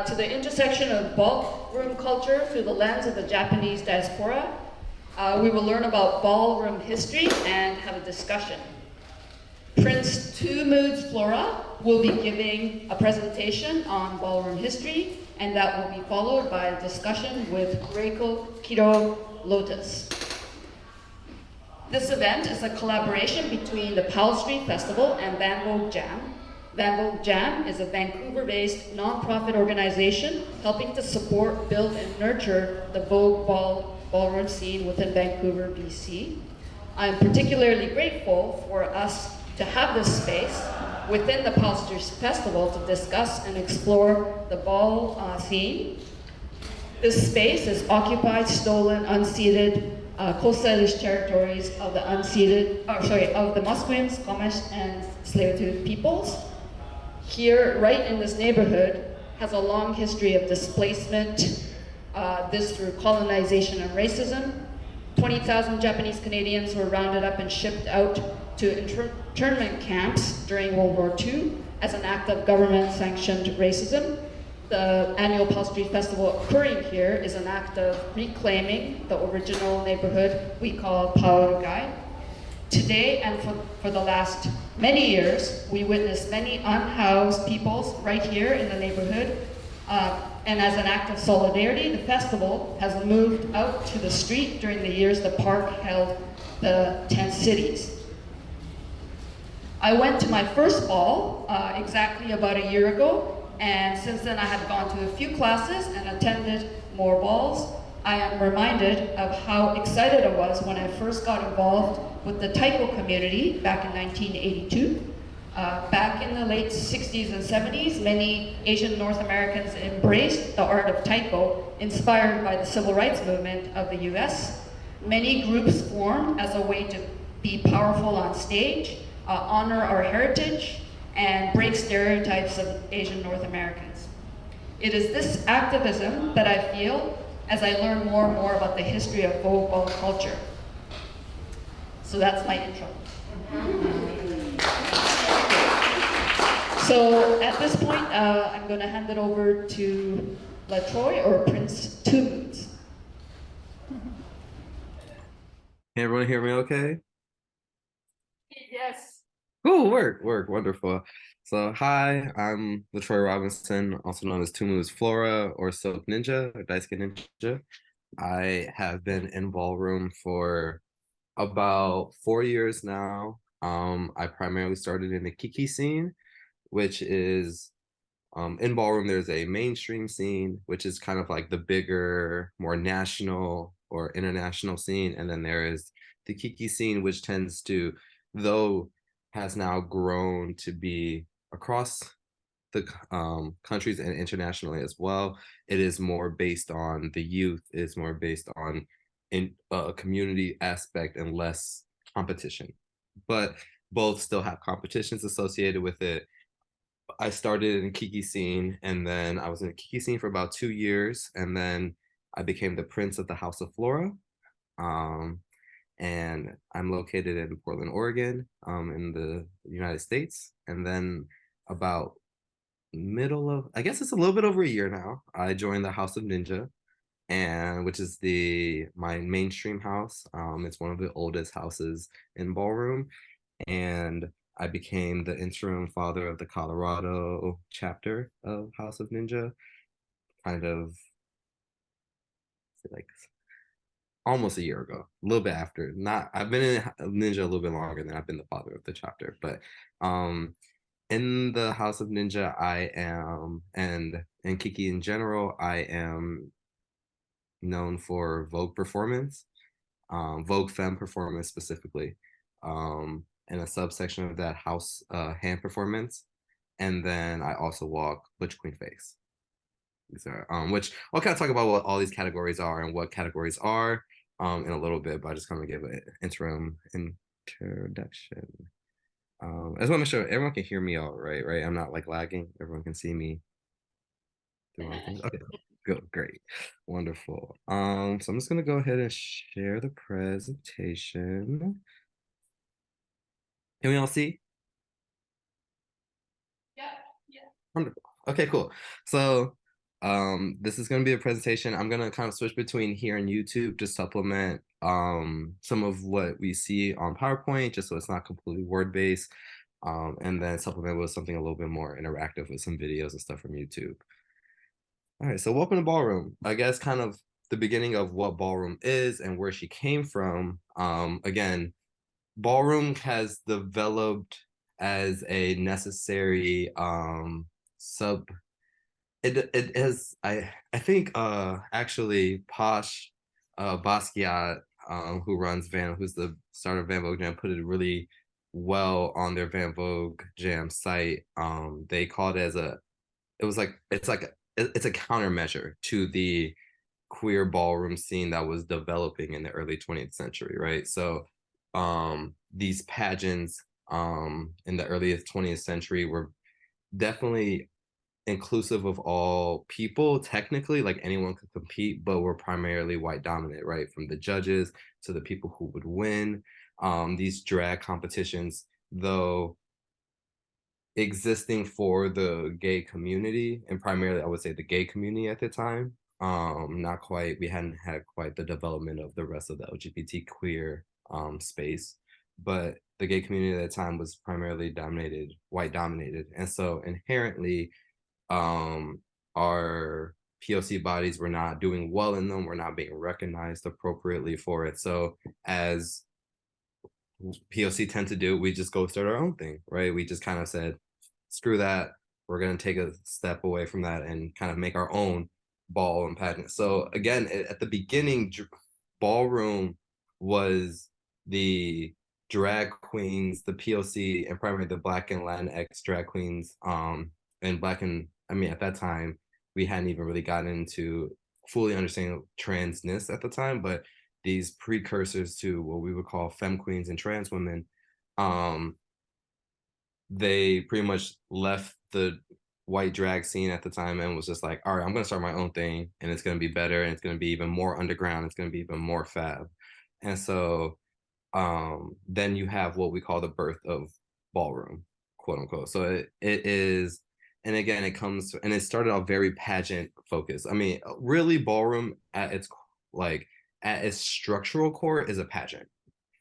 to the intersection of ballroom culture through the lens of the Japanese diaspora. We will learn about ballroom history and have a discussion. Prince Two Moods Flora will be giving a presentation on ballroom history, and that will be followed by a discussion with Reiko Kiro Lotus. This event is a collaboration between the Powell Street Festival and Van Vogue Jam. Van Vogue Jam is a Vancouver-based nonprofit organization helping to support, build, and nurture the Vogue ballroom scene within Vancouver, BC. I'm particularly grateful for us to have this space within the Powell Street Festival to discuss and explore the ball scene. This space is occupied, stolen, unceded, Coast Salish territories of the of the Musqueams, Squamish, and Tsleil-Waututh peoples. Here, right in this neighborhood, has a long history of displacement, this through colonization and racism. 20,000 Japanese Canadians were rounded up and shipped out to internment camps during World War II as an act of government-sanctioned racism. The annual Powell Street Festival occurring here is an act of reclaiming the original neighborhood we call Paorugai. Today, and for the last many years, we witness many unhoused peoples right here in the neighborhood. And as an act of solidarity, the festival has moved out to the street during the years the park held the 10 cities. I went to my first ball exactly about a year ago, and since then I have gone to a few classes and attended more balls. I am reminded of how excited I was when I first got involved with the taiko community back in 1982. Back in the late 60s and 70s, many Asian North Americans embraced the art of taiko, inspired by the civil rights movement of the US. Many groups formed as a way to be powerful on stage, honor our heritage, and break stereotypes of Asian North Americans. It is this activism that I feel as I learn more and more about the history of Vogue ball culture. So that's my intro. So at this point, I'm going to hand it over to LaTroy or Prince Two Moods. Can everyone hear me okay? Yes. Cool, work, wonderful. So hi, I'm LaTroy Robinson, also known as Two Moods Flora or Silk Ninja or Daisuke Ninja. I have been in ballroom for about 4 years now. I primarily started in the Kiki scene, which is in ballroom, there's a mainstream scene, which is kind of like the bigger, more national or international scene. And then there is the Kiki scene, which tends to, though has now grown to be across the countries and internationally as well. It is more based on the youth, it is more based on in a community aspect and less competition. But both still have competitions associated with it. I started in Kiki scene, and then I was in the Kiki scene for about 2 years, and then I became the Prince of the House of Flora. Um, and I'm located in Portland, Oregon, in the United States. And then about middle of, I guess it's a little bit over a year now, I joined the House of Ninja, and which is my mainstream house. It's one of the oldest houses in ballroom, and I became the interim father of the Colorado chapter of House of Ninja, kind of like almost a year ago, a little bit after. Not I've been in Ninja a little bit longer than I've been the father of the chapter, but in the House of Ninja, I am, and in Kiki in general, I am known for Vogue performance, Vogue Femme performance specifically, and a subsection of that house hand performance. And then I also walk Butch Queen Face. These are, which I'll kind of talk about what all these categories are and what categories are in a little bit, but I just kind of give an interim introduction. I just want to make sure everyone can hear me all right? I'm not like lagging. Everyone can see me doing all things. Okay, good, great, wonderful. So I'm just gonna go ahead and share the presentation. Can we all see? Yeah. Wonderful. Okay, cool. So This is going to be a presentation. I'm going to kind of switch between here and YouTube to supplement some of what we see on PowerPoint, just so it's not completely word based, and then supplement with something a little bit more interactive with some videos and stuff from YouTube. All right, so welcome to Ballroom. I guess kind of the beginning of what Ballroom is and where she came from. Again, Ballroom has developed as a necessary sub. It is I think actually Posh Basquiat, who's the starter of Van Vogue Jam, put it really well on their Van Vogue Jam site. They called it as a it was like it's a countermeasure to the queer ballroom scene that was developing in the early 20th century, right? So these pageants in the earliest 20th century were definitely inclusive of all people technically, like anyone could compete, but were primarily white dominant, right? From the judges to the people who would win. These drag competitions, though existing for the gay community, and primarily I would say the gay community at the time, not quite, we hadn't had quite the development of the rest of the LGBT queer space, but the gay community at that time was primarily white dominated, and so inherently our POC bodies were not doing well in them, we're not being recognized appropriately for it. So as POC tend to do, we just go start our own thing, right? We just kind of said, screw that. We're going to take a step away from that and kind of make our own ball and pageant. So again, at the beginning, ballroom was the drag queens, the POC, and primarily the Black and Latinx drag queens, and Black and I mean at that time we hadn't even really gotten into fully understanding transness at the time, but these precursors to what we would call femme queens and trans women, um, they pretty much left the white drag scene at the time and was just like, all right, I'm gonna start my own thing and it's gonna be better and it's gonna be even more underground, it's gonna be even more fab. And so then you have what we call the birth of ballroom, quote unquote. So it is, and again, it started off very pageant focused. I mean, really ballroom like at its structural core is a pageant,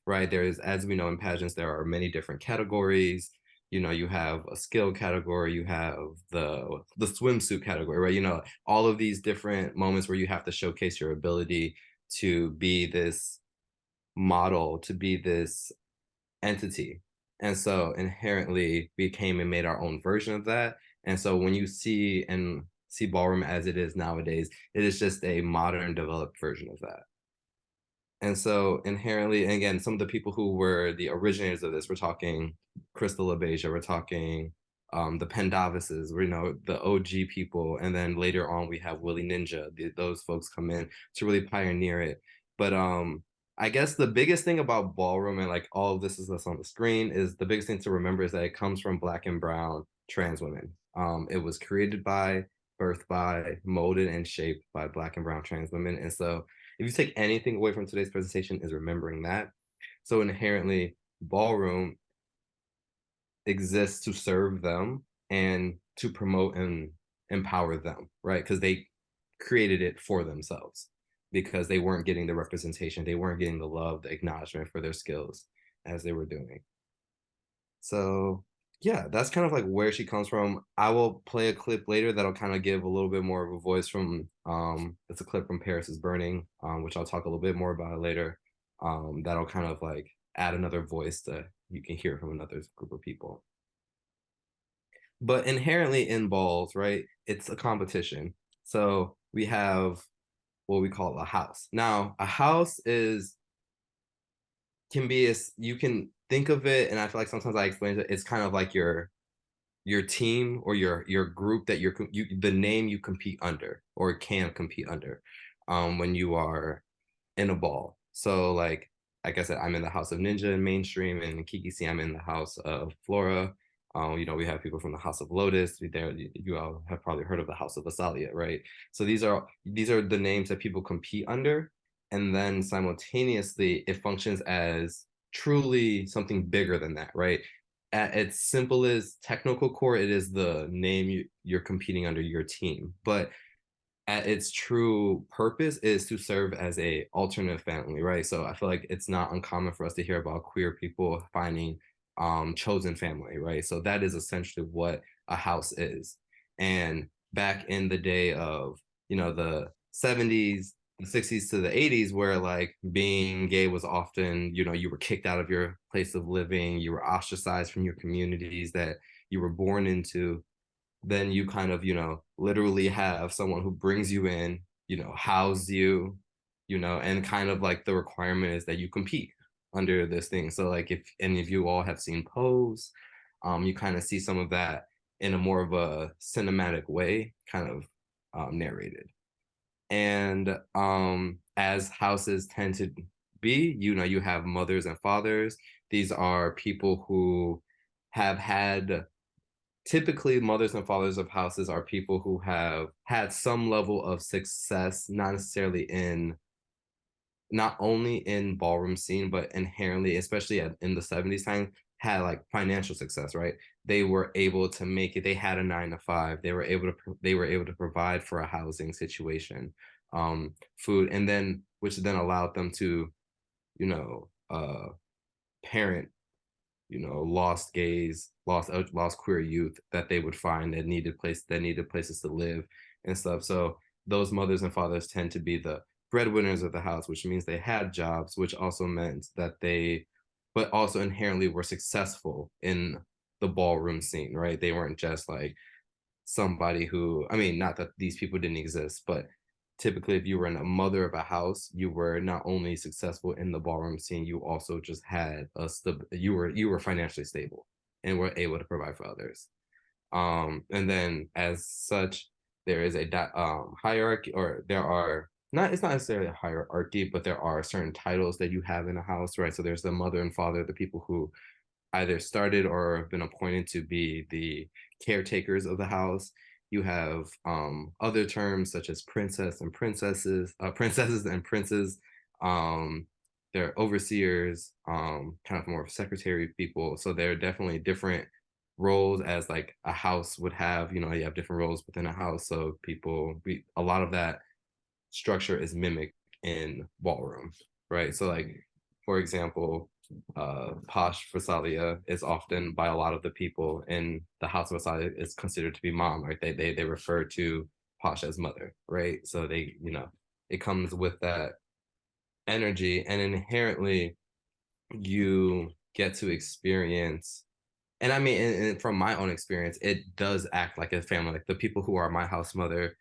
right? There's, as we know in pageants, there are many different categories. You know, you have a skill category, you have the swimsuit category, right? You know, all of these different moments where you have to showcase your ability to be this model, to be this entity. And so inherently we came and made our own version of that. And so when you see ballroom as it is nowadays, it is just a modern developed version of that. And so inherently, and again, some of the people who were the originators of this, we're talking Crystal LaBeija, we're talking the Pendavises, we know the OG people, and then later on we have Willie Ninja. Those folks come in to really pioneer it. But I guess the biggest thing about ballroom and like all of this is that's on the screen is the biggest thing to remember is that it comes from Black and brown trans women. It was created by, birthed by, molded and shaped by Black and brown trans women. And so if you take anything away from today's presentation is remembering that. So inherently ballroom exists to serve them and to promote and empower them, right? Because they created it for themselves because they weren't getting the representation, they weren't getting the love, the acknowledgement for their skills as they were doing. So yeah, that's kind of like where she comes from. I will play a clip later that'll kind of give a little bit more of a voice from it's a clip from Paris is Burning, which I'll talk a little bit more about later. That'll kind of like add another voice that you can hear from another group of people. But inherently in balls, right, it's a competition. So we have what we call a house. Now, a house is can be as you can think of it, and I feel like sometimes I explain it, it's kind of like your team or your group that you the name you compete under or can compete under when you are in a ball. So like I said, I'm in the House of Ninja in mainstream, and Kiki C, I'm in the House of Flora. You know, we have people from the House of Lotus. You all have probably heard of the House of Asalia, right? So these are the names that people compete under, and then simultaneously it functions as truly something bigger than that, right? At its simplest technical core, it is the name you're competing under your team. But at its true purpose is to serve as a alternate family, right? So I feel like it's not uncommon for us to hear about queer people finding chosen family, right? So that is essentially what a house is. And back in the day of, the 70s, the 60s to the 80s, where like being gay was often, you were kicked out of your place of living, you were ostracized from your communities that you were born into, then you kind of, literally have someone who brings you in, house you, and kind of like the requirement is that you compete under this thing. So like if any of you all have seen Pose, you kind of see some of that in a more of a cinematic way, kind of narrated. And as houses tend to be, you have mothers and fathers. These are people who have had, typically mothers and fathers of houses are people who have had some level of success, not necessarily in, not only in ballroom scene, but inherently, especially in the 70s time, had like financial success, right? They were able to make it. They had a 9 to 5. They were able to provide for a housing situation, food, and then which then allowed them to, you know, parent, lost gays, lost queer youth that they would find that needed places to live and stuff. So those mothers and fathers tend to be the breadwinners of the house, which means they had jobs, which also meant that but also inherently were successful in the ballroom scene, right? They weren't just like somebody who, I mean, not that these people didn't exist, but typically if you were in a mother of a house, you were not only successful in the ballroom scene, you also just had you were financially stable and were able to provide for others. And then as such, there is a hierarchy, or there are not, it's not necessarily a hierarchy, but there are certain titles that you have in a house, right? So there's the mother and father, the people who either started or have been appointed to be the caretakers of the house. You have other terms such as princesses and princes. Um, they're overseers, kind of more secretary people. So there are definitely different roles as like a house would have. You have different roles within a house. So a lot of that structure is mimicked in ballroom, right? So like, for example, Posh Versalia is often by a lot of the people in the House of Versailles is considered to be mom, right? They refer to Posh as mother, right? So it comes with that energy, and inherently you get to experience. And I mean, and from my own experience, it does act like a family. Like the people who are my house mother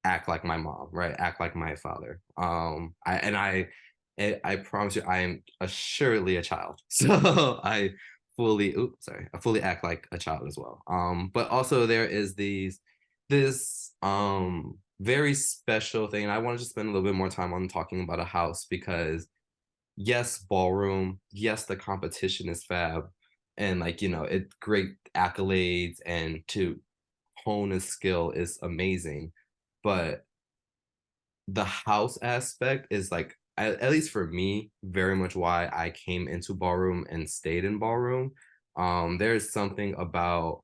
act like my mom, right? Act like my father. I promise you, I am assuredly a child. So I fully act like a child as well. But also there is this very special thing. And I want to just spend a little bit more time on talking about a house because yes, ballroom, yes, the competition is fab. And like, it's great accolades and to hone a skill is amazing, but the house aspect is like, at least for me, very much why I came into ballroom and stayed in ballroom. There's something about,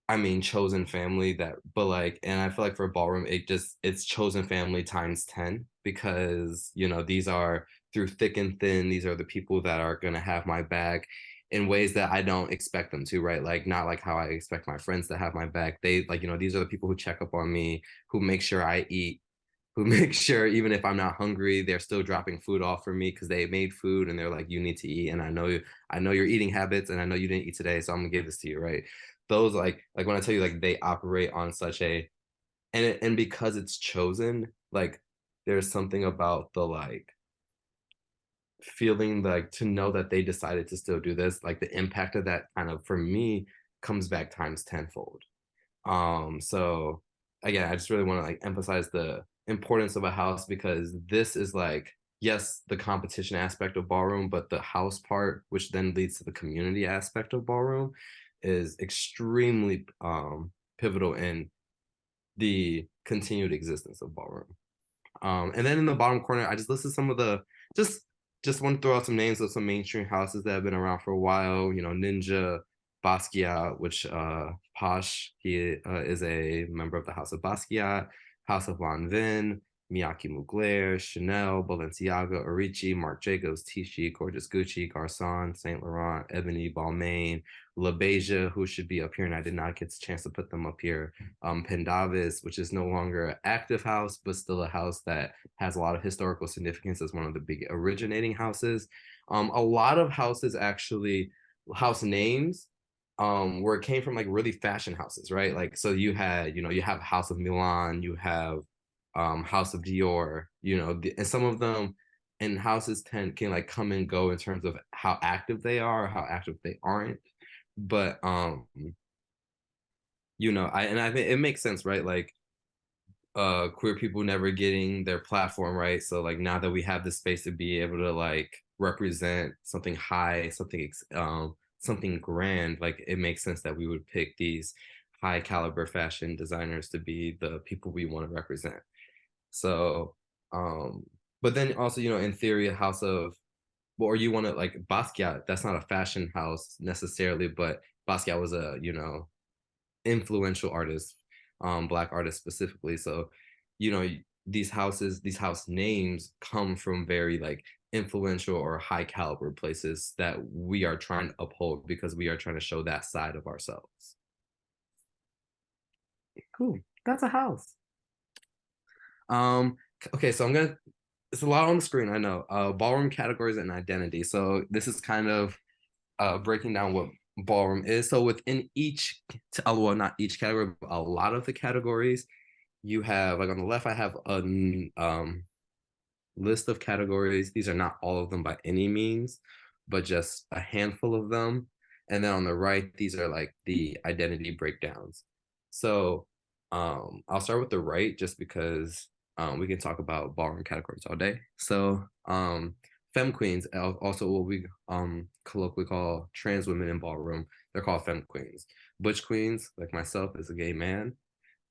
I mean, chosen family but like, and I feel like for ballroom, it's chosen family times 10 because, these are through thick and thin. These are the people that are going to have my back in ways that I don't expect them to, right? Like, not like how I expect my friends to have my back. They like, these are the people who check up on me, who make sure I eat, who make sure even if I'm not hungry, they're still dropping food off for me because they made food and they're like, you need to eat. And I know your eating habits and I know you didn't eat today, so I'm gonna give this to you, right? Those like when I tell you like they operate on such a, and because it's chosen, like there's something about the like feeling like to know that they decided to still do this, like the impact of that kind of for me comes back times tenfold. So again, I just really want to like emphasize the importance of a house because this is like, yes, the competition aspect of ballroom, but the house part, which then leads to the community aspect of ballroom, is extremely pivotal in the continued existence of ballroom. And then in the bottom corner, I just listed some of the just just want to throw out some names of some mainstream houses that have been around for a while. Ninja, Basquiat, which Posh, he is a member of the House of Basquiat, House of Lanvin, Miyake Mugler, Chanel, Balenciaga, Orici, Marc Jacobs, Tisci, Gorgeous Gucci, Garcon, Saint Laurent, Ebony, Balmain, La Beija, who should be up here, and I did not get a chance to put them up here. Pendavis, which is no longer an active house, but still a house that has a lot of historical significance as one of the big originating houses. A lot of houses actually, house names where it came from like really fashion houses, right? Like so you had, you have House of Milan, you have House of Dior, and some of them and houses can like come and go in terms of how active they are, or how active they aren't. But I think it makes sense, right? Like queer people never getting their platform, right? So like now that we have the space to be able to like represent something high, something grand, like it makes sense that we would pick these high caliber fashion designers to be the people we want to represent. So but then also, in theory, a house of, or you want to like Basquiat, that's not a fashion house necessarily, but Basquiat was a, influential artist, black artist specifically. So, you know, these house names come from very like influential or high caliber places that we are trying to uphold because we are trying to show that side of ourselves. Cool. That's a house. Okay, so it's a lot on the screen, I know. Ballroom categories and identity. So this is kind of breaking down what ballroom is. So within each, well, not each category, but a lot of the categories, you have like on the left, I have a list of categories. These are not all of them by any means, but just a handful of them. And then on the right, these are like the identity breakdowns. So I'll start with the right just because we can talk about ballroom categories all day. So femme queens, also what we colloquially call trans women in ballroom, they're called femme queens. Butch queens, like myself, is a gay man.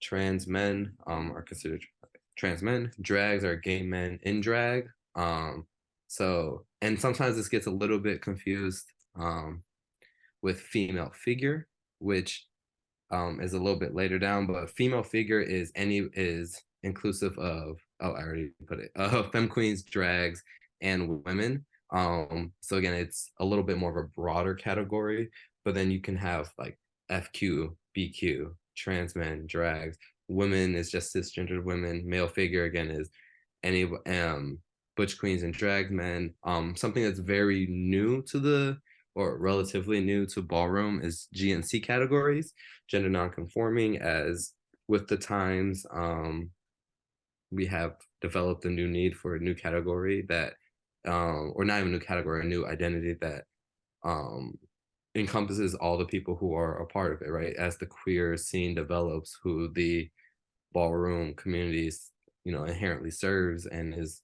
Trans men are considered trans men. Drags are gay men in drag. So, and sometimes this gets a little bit confused with female figure, which is a little bit later down, but female figure is inclusive of, oh, I already put it, femme queens, drags, and women. So again, it's a little bit more of a broader category, but then you can have like FQ, BQ, trans men, drags. Women is just cisgendered women. Male figure again is any butch queens and drag men. Something that's very new to or relatively new to ballroom is GNC categories, gender nonconforming. As with the times, we have developed a new need for a new category that, or not even a new category, a new identity that encompasses all the people who are a part of it, right? As the queer scene develops, who the ballroom communities, inherently serves and is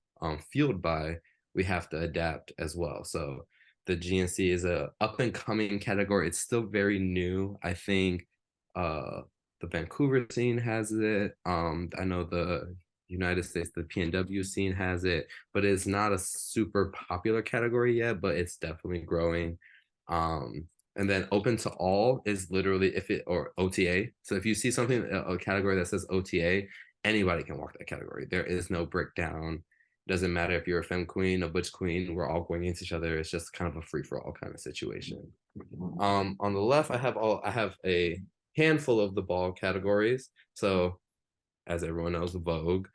fueled by, we have to adapt as well. So the GNC is a up and coming category. It's still very new. I think the Vancouver scene has it. I know the United States, the PNW scene has it, but it's not a super popular category yet, but it's definitely growing. And then open to all is literally or OTA. So if you see something, a category that says OTA, anybody can walk that category. There is no breakdown. Doesn't matter if you're a femme queen, a butch queen, we're all going into each other. It's just kind of a free for all kind of situation. On the left, I have a handful of the ball categories. So as everyone knows, Vogue.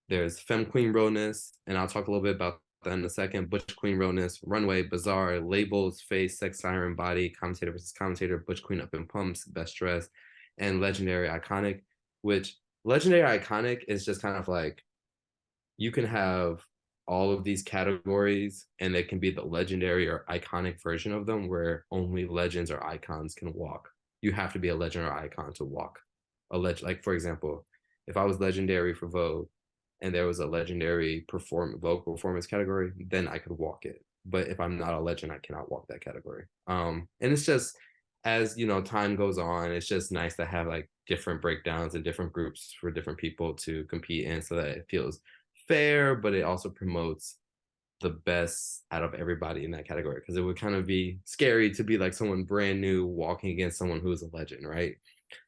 There's Femme Queen Realness, and I'll talk a little bit about that in a second. Butch Queen Realness, Runway, Bazaar, Labels, Face, Sex Siren, Body, Commentator versus Commentator, Butch Queen Up in Pumps, Best Dress, and Legendary Iconic, which Legendary Iconic is just kind of like, you can have all of these categories and they can be the legendary or iconic version of them where only legends or icons can walk. You have to be a legend or icon to walk like, for example, if I was legendary for Vogue and there was a legendary Vogue performance category, then I could walk it. But if I'm not a legend, I cannot walk that category. And it's just, as time goes on, it's just nice to have like different breakdowns and different groups for different people to compete in so that it feels fair, but it also promotes the best out of everybody in that category, because it would kind of be scary to be like someone brand new walking against someone who's a legend, right?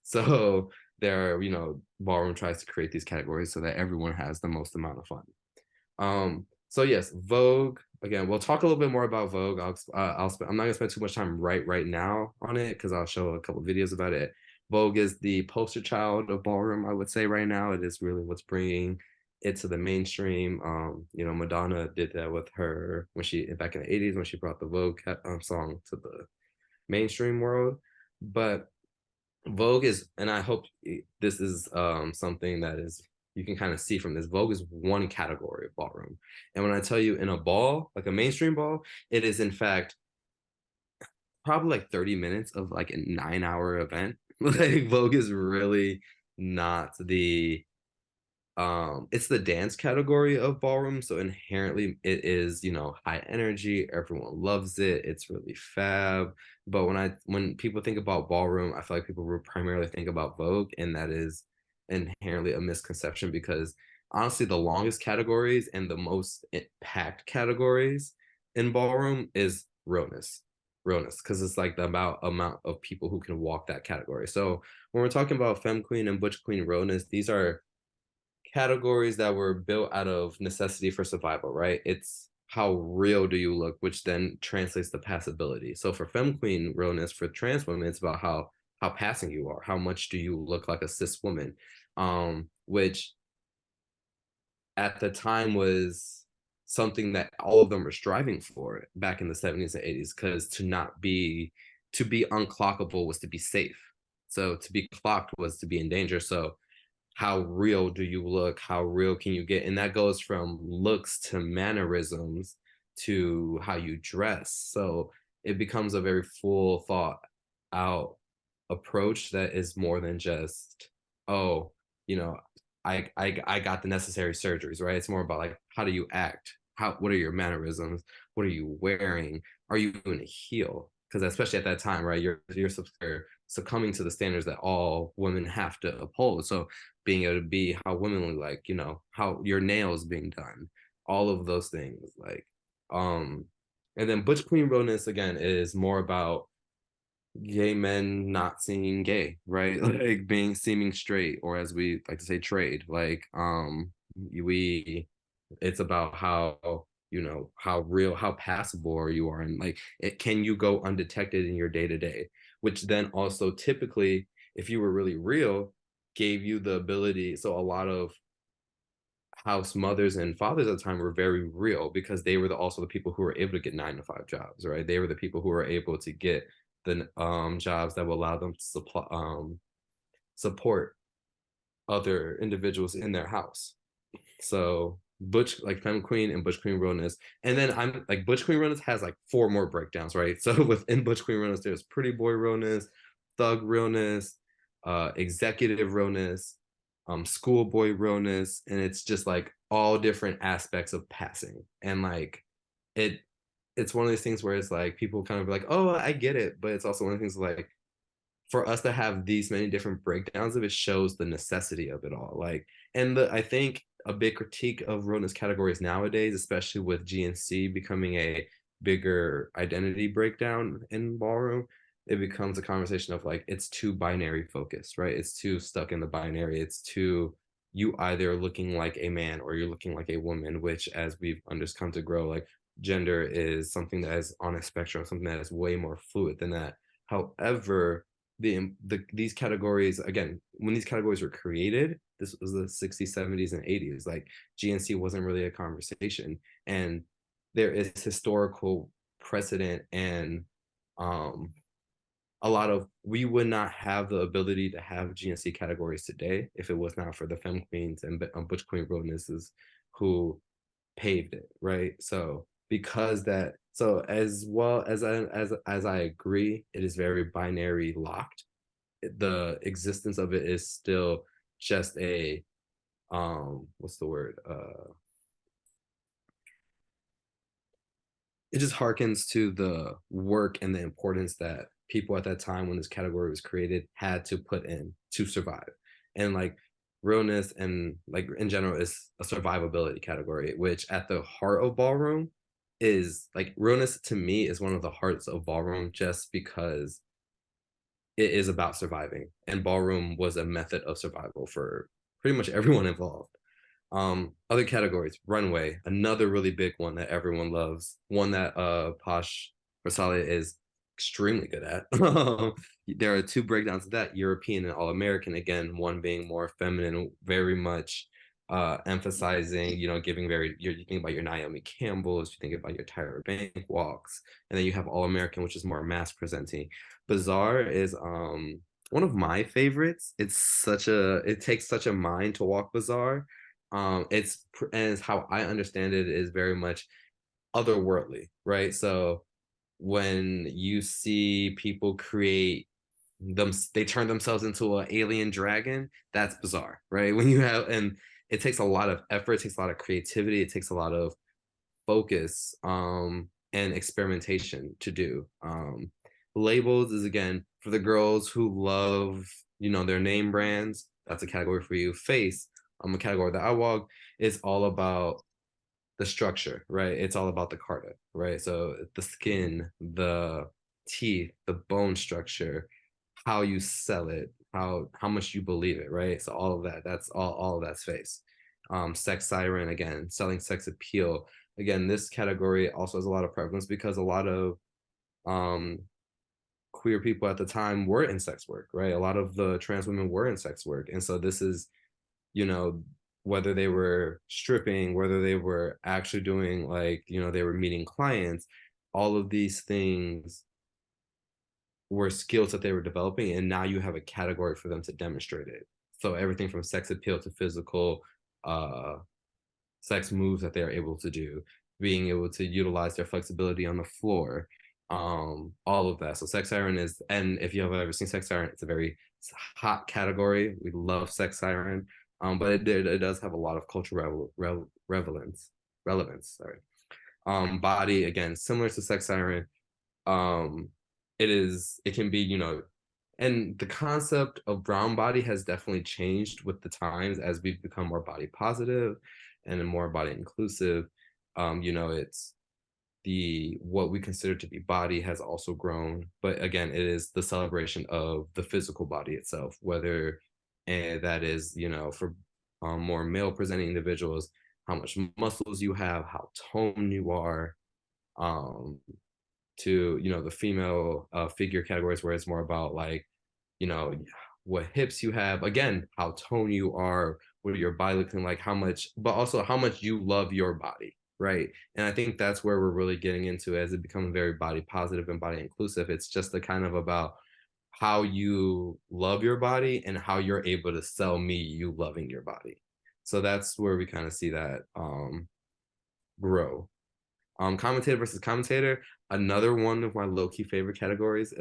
So there are, ballroom tries to create these categories so that everyone has the most amount of fun. So yes, Vogue. Again, we'll talk a little bit more about Vogue. I'm not gonna spend too much time right now on it because I'll show a couple of videos about it. Vogue is the poster child of ballroom, I would say right now. It is really what's bringing it to the mainstream. Madonna did that with her when she back in the '80s when she brought the Vogue song to the mainstream world. But Vogue is, and I hope this is something that is you can kind of see from this. Vogue is one category of ballroom, and when I tell you in a ball, like a mainstream ball, it is in fact probably like 30 minutes of like a 9 hour event. Like Vogue is really not the it's the dance category of ballroom, so inherently it is, high energy, everyone loves it, it's really fab. But when people think about ballroom, I feel like people will primarily think about Vogue, and that is inherently a misconception because honestly the longest categories and the most packed categories in ballroom is realness, because it's like the amount of people who can walk that category. So when we're talking about femme queen and butch queen realness, these are categories that were built out of necessity for survival, right? It's how real do you look, which then translates to passability. So for femme queen realness, for trans women, it's about how passing you are, how much do you look like a cis woman, which at the time was something that all of them were striving for back in the 70s and 80s, because to be unclockable was to be safe. So to be clocked was to be in danger. So how real do you look? How real can you get? And that goes from looks to mannerisms to how you dress. So it becomes a very full thought out approach that is more than just, oh, you know, I got the necessary surgeries, right? It's more about like, how do you act? What are your mannerisms? What are you wearing? Are you in a heel? Because especially at that time, right, you're succumbing to the standards that all women have to uphold. So being able to be how women look like, how your nails being done, all of those things, like, and then butch queen realness again is more about gay men not seeming gay, right? Like being seeming straight, or as we like to say, trade. Like, we, it's about how how real, how passable you are, and like it can you go undetected in your day to day, which then also typically, if you were really real, gave you the ability. So a lot of house mothers and fathers at the time were very real because they were also the people who were able to get 9 to 5 jobs, right? They were the people who were able to get the jobs that will allow them to support other individuals in their house. So butch, like femme queen and butch queen realness, and then I'm like butch queen realness has like 4 more breakdowns, right? So within butch queen realness, there's pretty boy realness, thug realness, executive realness, schoolboy realness, and it's just like all different aspects of passing. And like it it's one of these things where it's like people kind of like, oh, I get it, but it's also one of the things like for us to have these many different breakdowns of it shows the necessity of it all. Like, and I think a big critique of realness categories nowadays, especially with GNC becoming a bigger identity breakdown in ballroom, it becomes a conversation of like it's too binary focused, right? It's too stuck in the binary. It's too you either looking like a man or you're looking like a woman, which as we've come to grow, like gender is something that is on a spectrum, something that is way more fluid than that. However, these categories, again, when these categories were created, this was the 60s, 70s, and 80s, like GNC wasn't really a conversation, and there is historical precedent, and a lot of we would not have the ability to have GNC categories today if it was not for the femme queens and butch queen realnesses who paved it, right? So because that, so as well as I agree, it is very binary locked. The existence of it is still just a what's the word? It just harkens to the work and the importance that people at that time when this category was created had to put in to survive. And like realness and like in general is a survivability category, which at the heart of ballroom is like realness to me is one of the hearts of ballroom just because it is about surviving. And ballroom was a method of survival for pretty much everyone involved. Other categories, runway, another really big one that everyone loves, one that Posh Versailles is extremely good at. There are two breakdowns of that, European and All American, again, one being more feminine, very much emphasizing, you know, giving very you think about your Naomi Campbell's, you think about your Tyra Bank walks, and then you have All American, which is more mass presenting. Bazaar is one of my favorites. It takes such a mind to walk Bazaar. And it's how I understand it is very much otherworldly, right? So when you see people create them, they turn themselves into an alien dragon, that's bizarre, right? When you have, and it takes a lot of effort, it takes a lot of creativity, it takes a lot of focus and experimentation to do. Labels is again for the girls who love, you know, their name brands. That's a category for you. Face, a category that I walk is all about the structure, right? It's all about the carta, right? So the skin, the teeth, the bone structure, how you sell it, how much you believe it, right? So all of that, that's all of that's face. Sex siren, again, selling sex appeal. Again, this category also has a lot of prevalence because a lot of um queer people at the time were in sex work, right? A lot of the trans women were in sex work. And so this is, you know, whether they were stripping, whether they were actually doing like, you know, they were meeting clients, all of these things were skills that they were developing. And now you have a category for them to demonstrate it. So everything from sex appeal to physical uh, sex moves that they're able to do, being able to utilize their flexibility on the floor, all of that. So sex siren is, and if you have ever seen sex siren, it's a very hot category. We love sex siren, but it does have a lot of cultural relevance. Sorry. Body again, similar to sex siren. Um, it can be, you know, and the concept of brown body has definitely changed with the times as we've become more body positive and more body inclusive. You know, it's the what we consider to be body has also grown, but again, it is the celebration of the physical body itself, whether and that is, you know, for more male presenting individuals, how much muscles you have, how toned you are, um, to, you know, the female figure categories where it's more about like, you know, what hips you have, again, how toned you are, what your body looking like, how much, but also how much you love your body, right? And I think that's where we're really getting into as it becomes very body positive and body inclusive. It's just the kind of about how you love your body and how you're able to sell me you loving your body. So that's where we kind of see that grow. Commentator versus commentator, another one of my low-key favorite categories.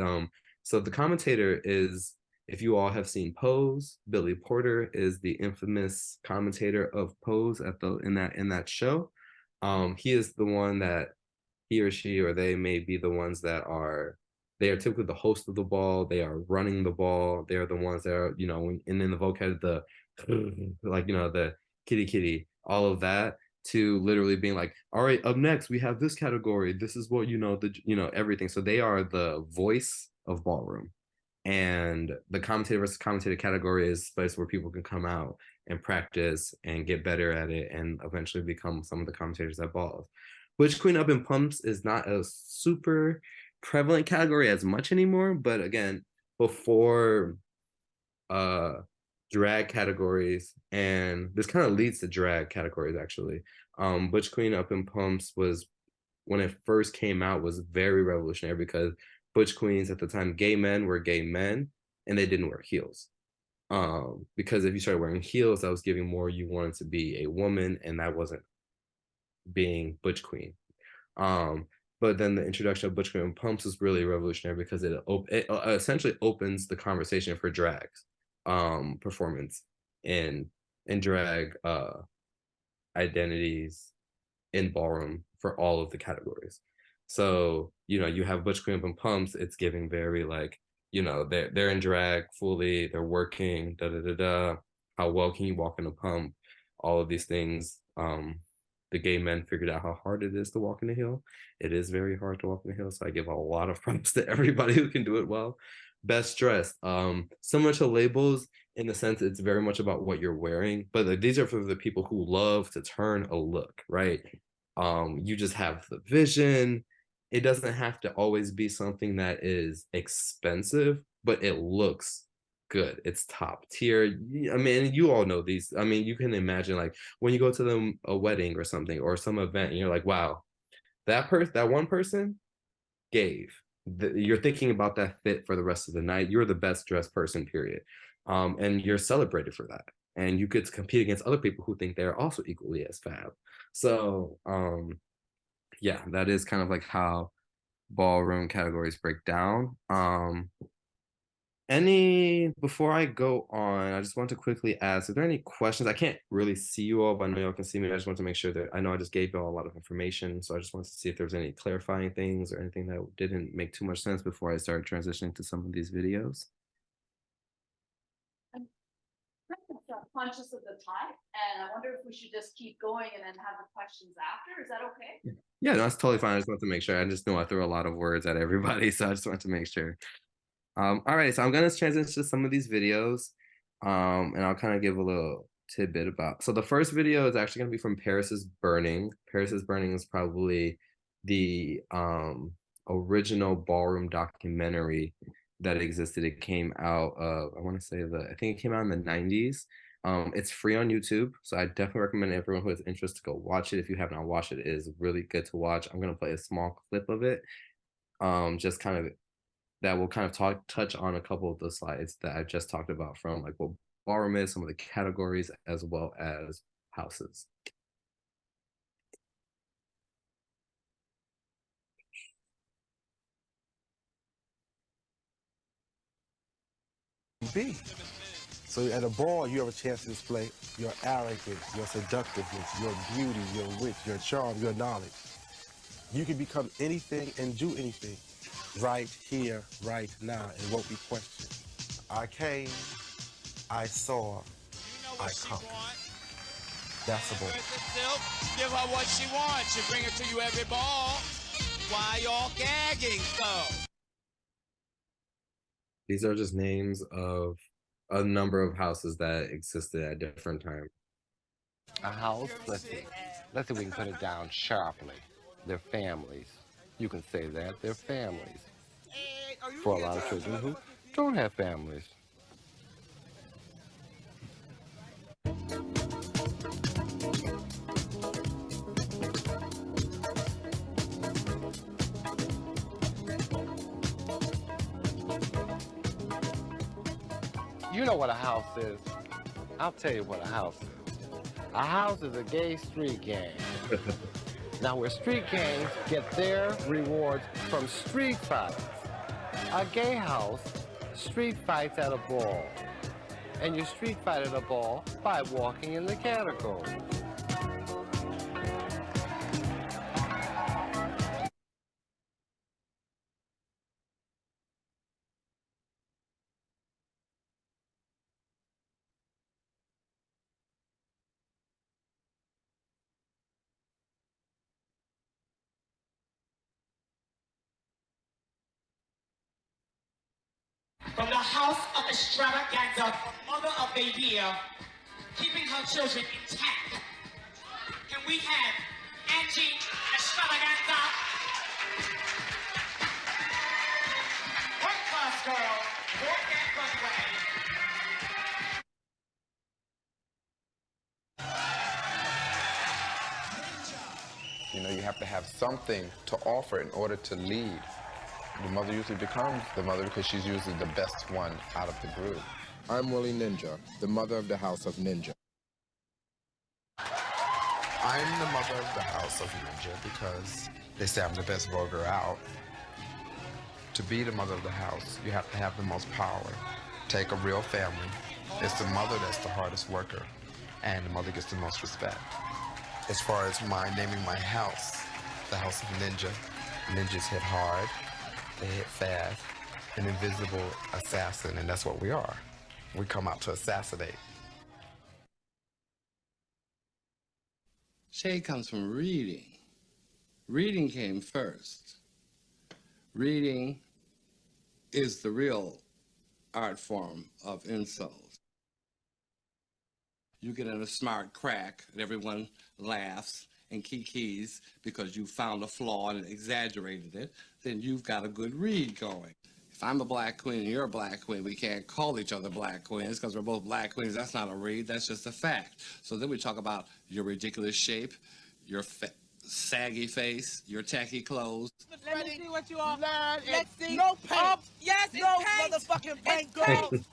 So the commentator is, if you all have seen Pose, Billy Porter is the infamous commentator of Pose at the in that show. He is the one that he or she or they may be the ones that are, they are typically the host of the ball. They are running the ball. They are the ones that are, you know, and in the vocab, the like, you know, the kitty kitty, all of that, to literally being like, all right, up next we have this category. This is what, you know, the, you know, everything. So they are the voice of ballroom. And the commentator versus commentator category is a space where people can come out and practice and get better at it and eventually become some of the commentators at balls. Butch Queen Up in Pumps is not a super prevalent category as much anymore, but again, before uh drag categories, and this kind of leads to drag categories actually. Butch Queen Up in Pumps was, when it first came out, was very revolutionary because butch queens at the time, gay men were gay men and they didn't wear heels. Because if you started wearing heels, that was giving more you wanted to be a woman, and that wasn't being butch queen. Um, but then the introduction of butch queen and pumps is really revolutionary because it essentially opens the conversation for drags performance in drag identities in ballroom for all of the categories. So, you know, you have butch queen and pumps, it's giving very like, you know, they're in drag fully, they're working, da da da da. How well can you walk in a pump? All of these things. the gay men figured out how hard it is to walk in the hill. It is very hard to walk in the hill, so I give a lot of props to everybody who can do it well. Best dressed, similar to labels in the sense it's very much about what you're wearing, but like, these are for the people who love to turn a look, right? You just have the vision. It doesn't have to always be something that is expensive, but it looks good. It's top tier. I mean, you all know these. I mean, you can imagine like when you go to a wedding or something or some event, and you're like, wow, that one person gave. You're thinking about that fit for the rest of the night. You're the best dressed person, period. And you're celebrated for that. And you get to compete against other people who think they're also equally as fab. So yeah, that is kind of like how ballroom categories break down. Any before I go on, I just want to quickly ask, are there any questions? I can't really see you all, but I know y'all can see me. I just want to make sure that I know I just gave y'all a lot of information. So I just wanted to see if there was any clarifying things or anything that didn't make too much sense before I started transitioning to some of these videos. I'm kind of conscious of the time, and I wonder if we should just keep going and then have the questions after. Is that okay? Yeah, no, that's totally fine. I just want to make sure. I just know I threw a lot of words at everybody, so I just wanted to make sure. All right, so I'm gonna transition to some of these videos, and I'll kind of give a little tidbit about. So the first video is actually gonna be from Paris is Burning. Paris is Burning is probably the original ballroom documentary that existed. It came out of, I want to say I think it came out in the 90s. It's free on YouTube, so I definitely recommend everyone who has interest to go watch it. If you have not watched it, it is really good to watch. I'm gonna play a small clip of it, just kind of that will kind of touch on a couple of the slides that I just talked about from like what ballroom is, some of the categories, as well as houses. Be. So at a ball, you have a chance to display your arrogance, your seductiveness, your beauty, your wit, your charm, your knowledge. You can become anything and do anything right here, right now, and won't be questioned. I came, I saw, I conquered. That's the ball. Give her what she wants. She bring it to you every ball. Why y'all gagging so? These are just names of a number of houses that existed at different times. A house, let's see if we can put it down sharply. They're families. You can say that, they're families. For a lot of children who don't have families. You know what a house is? I'll tell you what a house is. A house is a gay street gang. Now, where street gangs get their rewards from street fights. A gay house street fights at a ball. And you street fight at a ball by walking in the category. From the house of extravaganza, mother of the year, keeping her children intact. Can we have Angie Extravaganza? Work class girl, walk that runway. You know, you have to have something to offer in order to lead. The mother usually becomes the mother because she's usually the best one out of the group. I'm Willie Ninja, the mother of the House of Ninja. I'm the mother of the House of Ninja because they say I'm the best burger out. To be the mother of the house, you have to have the most power. Take a real family. It's the mother that's the hardest worker, and the mother gets the most respect. As far as my naming my house, the House of Ninja, ninjas hit hard, they hit fast, an invisible assassin, and that's what we are. We come out to assassinate. Shade comes from reading. Reading came first. Reading is the real art form of insult. You get in a smart crack and everyone laughs and kikis because you found a flaw and exaggerated it, then you've got a good read going. If I'm a black queen and you're a black queen, we can't call each other black queens because we're both black queens. That's not a read, that's just a fact. So then we talk about your ridiculous shape, your saggy face, your tacky clothes. Let me see what you are. Let's see. No paint. Oh, Yes, it's no paint. motherfucking paint, It's girl. paint.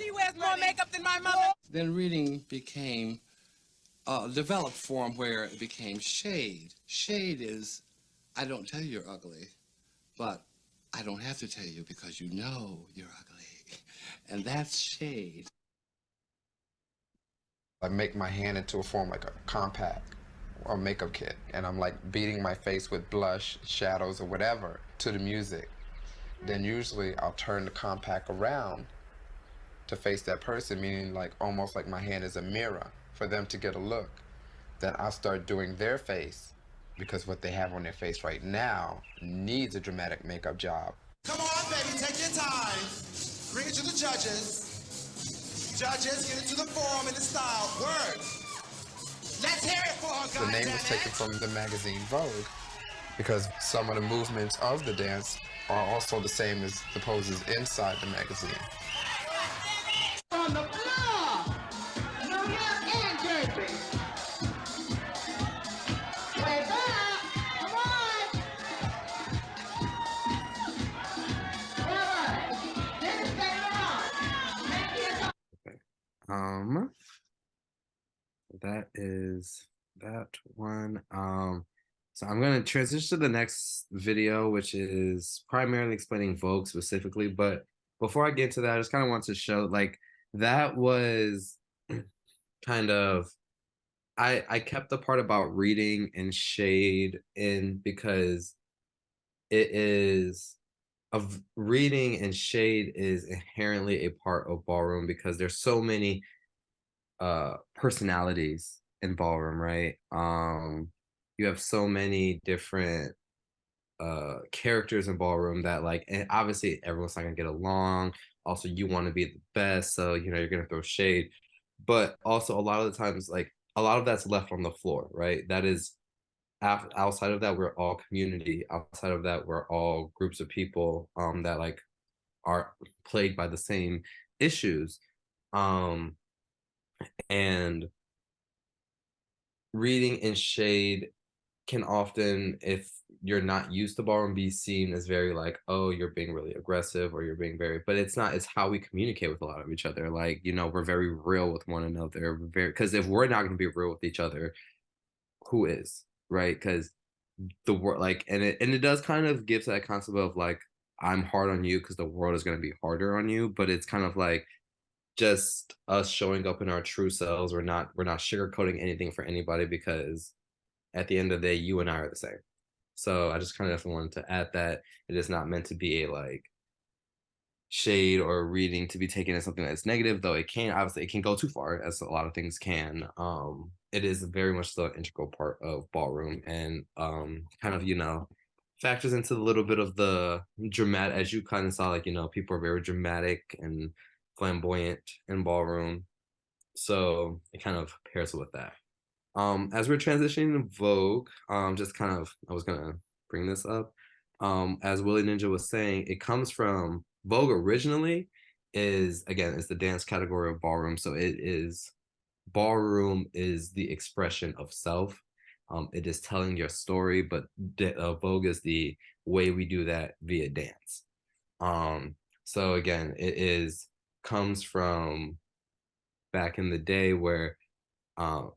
She wears more makeup than my mother. Then reading became a developed form where it became shade. Shade is, I don't tell you you're ugly, but I don't have to tell you because you know you're ugly. And that's shade. I make my hand into a form like a compact or makeup kit, and I'm like beating my face with blush, shadows, or whatever to the music. Then usually I'll turn the compact around to face that person, meaning like almost like my hand is a mirror for them to get a look. Then I'll start doing their face because what they have on their face right now needs a dramatic makeup job. Come on, baby, take your time. Bring it to the judges. Judges, get it to the form and the style. Word. Let's hear it for her, The name was taken from the magazine Vogue because some of the movements of the dance are also the same as the poses inside the magazine. On the floor. New York and Jersey. Wake up. Come on. All right. This is getting on. Make it That is that one. So I'm gonna transition to the next video, which is primarily explaining Vogue specifically. But before I get to that, I just kind of want to show like that was kind of I kept the part about reading and shade in because it is of reading and shade is inherently a part of ballroom because there's so many personalities in ballroom, right? You have so many different characters in ballroom that like, and obviously everyone's not gonna get along. Also, you want to be the best, so you know you're gonna throw shade, but also a lot of the times like a lot of that's left on the floor, right? That is outside of that we're all community. Outside of that we're all groups of people that like are plagued by the same issues. And reading in shade can often, if you're not used to ballroom, be seen as very like, oh, you're being really aggressive or you're being very, but it's not, it's how we communicate with a lot of each other. Like, you know, we're very real with one another, very, because if we're not going to be real with each other, who is, right? Because the world, like, and it does kind of give that concept of like, I'm hard on you because the world is going to be harder on you, but it's kind of like just us showing up in our true selves. We're not sugarcoating anything for anybody because at the end of the day, you and I are the same. So I just kind of wanted to add that it is not meant to be a like shade or reading to be taken as something that's negative, though it can, obviously it can go too far, as a lot of things can. It is very much the integral part of ballroom and kind of, you know, factors into a little bit of the dramatic, as you kind of saw, like, you know, people are very dramatic and flamboyant in ballroom. So it kind of pairs with that. As we're transitioning to Vogue, just kind of, I was gonna bring this up. As Willie Ninja was saying, it comes from Vogue originally is, again, it's the dance category of ballroom. So it is, ballroom is the expression of self. It is telling your story, but Vogue is the way we do that via dance. So again, comes from back in the day where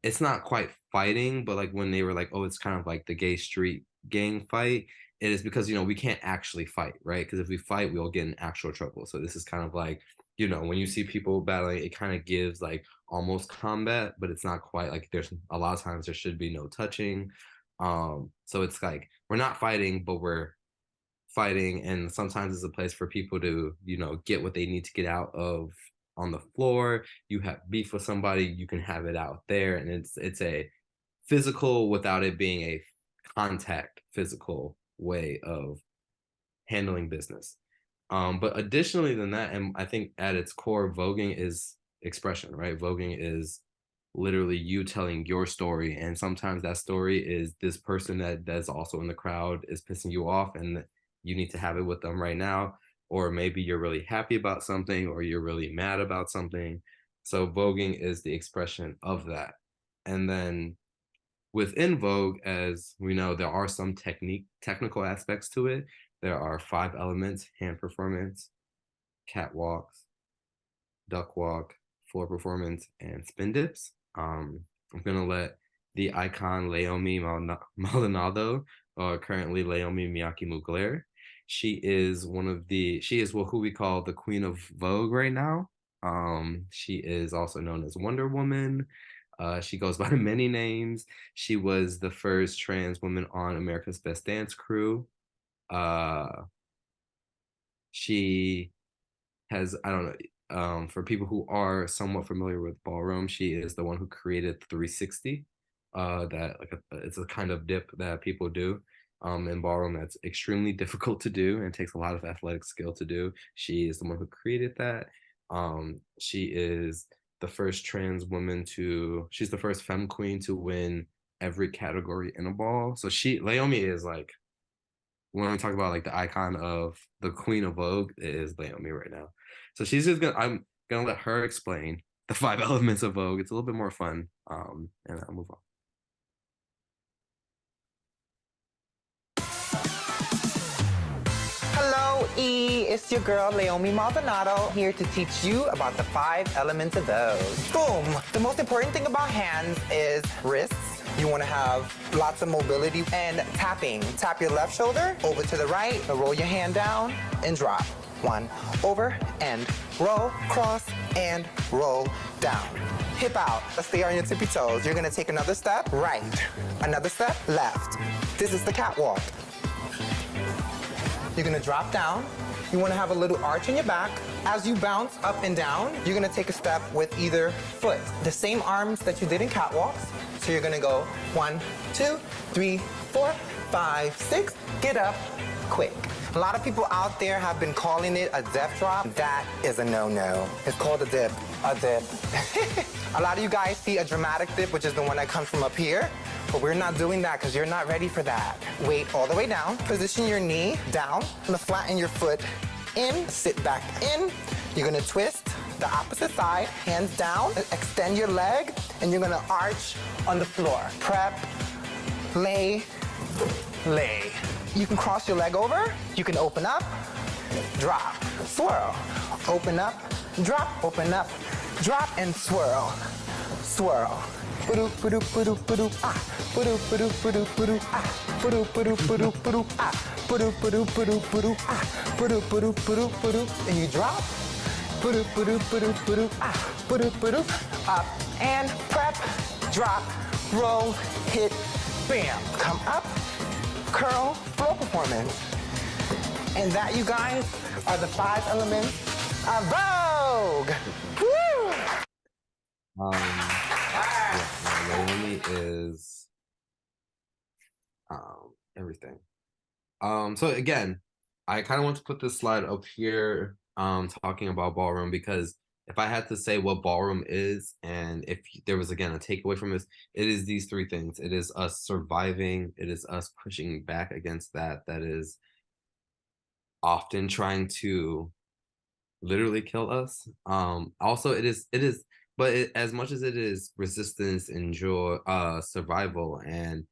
it's not quite fighting, but like when they were like, oh, it's kind of like the gay street gang fight. It is because, you know, we can't actually fight, right? Because if we fight, we'll get in actual trouble. So this is kind of like, you know, when you see people battling, it kind of gives like almost combat, but it's not quite like, there's a lot of times there should be no touching. So it's like, we're not fighting, but we're fighting. And sometimes it's a place for people to, you know, get what they need to get out of on the floor. You have beef with somebody, you can have it out there. And it's a physical without it being a contact physical way of handling business. But additionally than that, and I think at its core, voguing is expression, right? Voguing is literally you telling your story, and sometimes that story is this person that's also in the crowd is pissing you off, and you need to have it with them right now, or maybe you're really happy about something, or you're really mad about something. So voguing is the expression of that. And then within Vogue, as we know, there are some technical aspects to it. There are 5 elements: hand performance, catwalks, duck walk, floor performance, and spin dips. I'm gonna let the icon Leomi Maldonado, or currently Leomi Miyake Mugler. She is who we call the Queen of Vogue right now. She is also known as Wonder Woman. She goes by many names. She was the first trans woman on America's Best Dance Crew. She has, I don't know, for people who are somewhat familiar with ballroom, she is the one who created 360. It's a kind of dip that people do in ballroom that's extremely difficult to do and takes a lot of athletic skill to do. She is the one who created that. She is the first trans woman she's the first femme queen to win every category in a ball. So Leomi is like, when we talk about like the icon of the Queen of Vogue, it is Leomi right now. So I'm gonna let her explain the 5 elements of Vogue. It's a little bit more fun. And I'll move on. Hello, E. It's your girl, Leomi Maldonado, here to teach you about the 5 elements of Vogue. Boom! The most important thing about hands is wrists. You want to have lots of mobility and tapping. Tap your left shoulder over to the right, roll your hand down, and drop. 1, over, and roll, cross, and roll down. Hip out. Stay on your tippy toes. You're going to take another step, right. Another step, left. This is the catwalk. You're going to drop down. You want to have a little arch in your back. As you bounce up and down, you're going to take a step with either foot. The same arms that you did in catwalks. So you're going to go 1, 2, 3, 4, 5, 6. Get up quick. A lot of people out there have been calling it a death drop. That is a no-no. It's called a dip. A dip. A lot of you guys see a dramatic dip, which is the one that comes from up here. But we're not doing that because you're not ready for that. Weight all the way down. Position your knee down. Flatten your foot in. Sit back in. You're going to twist the opposite side. Hands down. Extend your leg. And you're going to arch on the floor. Prep. Lay. Lay. You can cross your leg over. You can open up. Drop. Swirl. Open up. Drop. Open up. Drop and swirl. Swirl. And you drop. Up and prep, drop, roll, hit, bam. Come up, curl, floor performance. And that, you guys, are the 5 elements of Vogue. Woo! Leomi is everything. So again, I kind of want to put this slide up here talking about ballroom, because if I had to say what ballroom is, and if there was again a takeaway from this, it is these 3 things. It is us surviving, it is us pushing back against that is often trying to literally kill us. Also it is but as much as it is resistance and joy, survival, and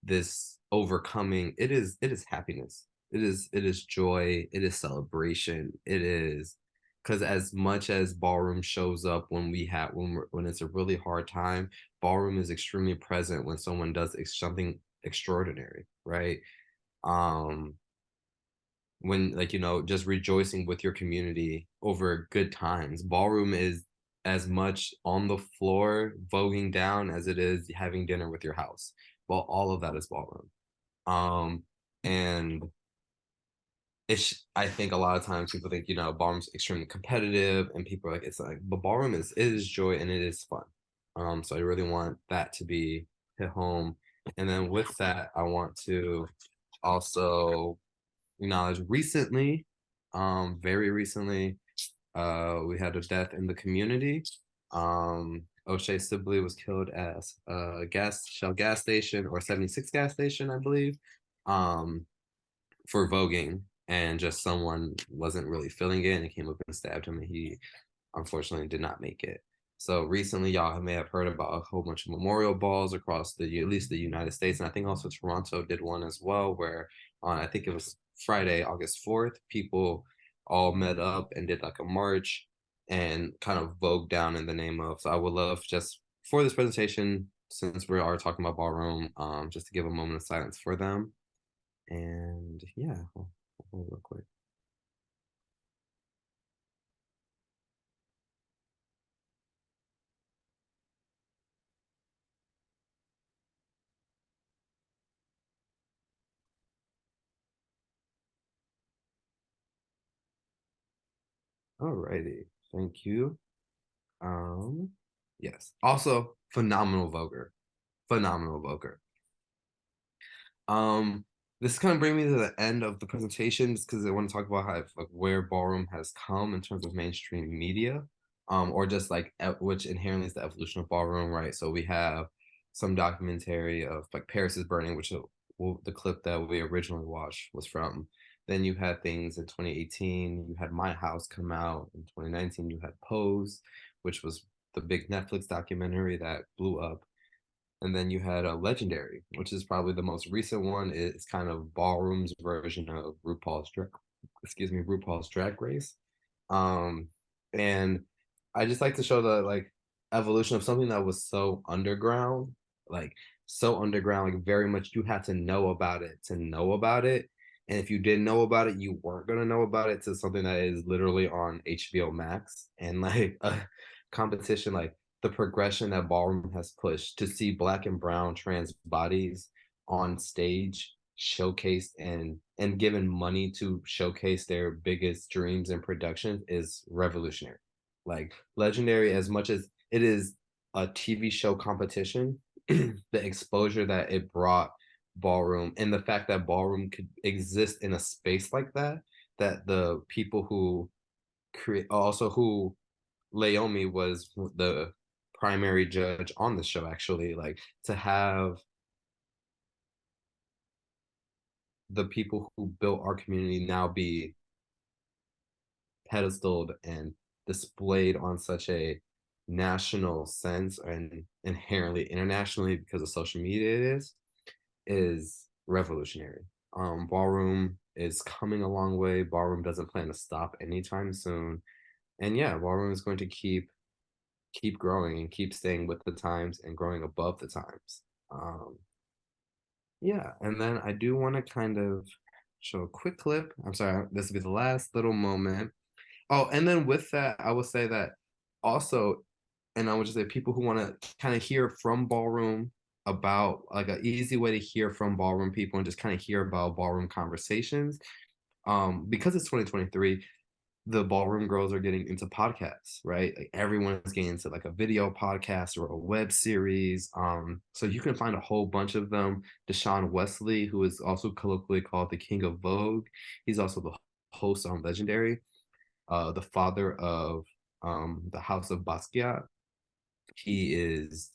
this overcoming, it is happiness. It is joy. It is celebration. It is, because as much as ballroom shows up when it's a really hard time, ballroom is extremely present when someone does something extraordinary, right? When, like, just rejoicing with your community over good times. Ballroom is as much on the floor voguing down as it is having dinner with your house. Well, all of that is ballroom. And I think a lot of times people think, ballroom's extremely competitive, and people are like, but ballroom is joy and it is fun. So I really want that to be hit home. And then with that, I want to also acknowledge recently, very recently, we had a death in the community. O'Shea Sibley was killed at a Shell gas station, or 76 gas station, I believe, for voguing, and just someone wasn't really feeling it and came up and stabbed him, and he unfortunately did not make it. So recently, y'all may have heard about a whole bunch of memorial balls across at least the United States, and I think also Toronto did one as well, where on, I think it was Friday, August 4th, people all met up and did like a march and kind of vogue down in the name of. So I would love, just for this presentation, since we are talking about ballroom, just to give a moment of silence for them. And yeah, real quick. Alrighty, thank you. Yes, also phenomenal voguer. This kind of brings me to the end of the presentation, just because I want to talk about how, like, where ballroom has come in terms of mainstream media, or just like which inherently is the evolution of ballroom, right? So we have some documentary of like Paris is Burning, which the clip that we originally watched was from. Then you had things in 2018, you had My House come out. In 2019, you had Pose, which was the big Netflix documentary that blew up. And then you had a Legendary, which is probably the most recent one. It's kind of ballroom's version of RuPaul's Drag Race. And I just like to show the like evolution of something that was so underground, like very much you had to know about it to know about it. And if you didn't know about it, you weren't gonna know about it, to something that is literally on HBO Max, and like a competition, like the progression that ballroom has pushed to see Black and brown trans bodies on stage showcased and given money to showcase their biggest dreams and productions is revolutionary. Like Legendary, as much as it is a TV show competition, the exposure that it brought ballroom, and the fact that ballroom could exist in a space like that the people who create, also who Leomi was the primary judge on the show, actually, like to have the people who built our community now be pedestaled and displayed on such a national sense, and inherently internationally because of social media is revolutionary. Ballroom is coming a long way. Ballroom doesn't plan to stop anytime soon. And yeah, ballroom is going to keep growing and keep staying with the times and growing above the times. Yeah, and then I do want to kind of show a quick clip. I'm sorry, this will be the last little moment. Oh, and then with that, I will say that also, and I would just say people who want to kind of hear from ballroom, about like an easy way to hear from ballroom people and just kind of hear about ballroom conversations. Because it's 2023, the ballroom girls are getting into podcasts, right? Like everyone's getting into like a video podcast or a web series. So you can find a whole bunch of them. Deshaun Wesley, who is also colloquially called the King of Vogue. He's also the host on Legendary, the father of the House of Basquiat. He is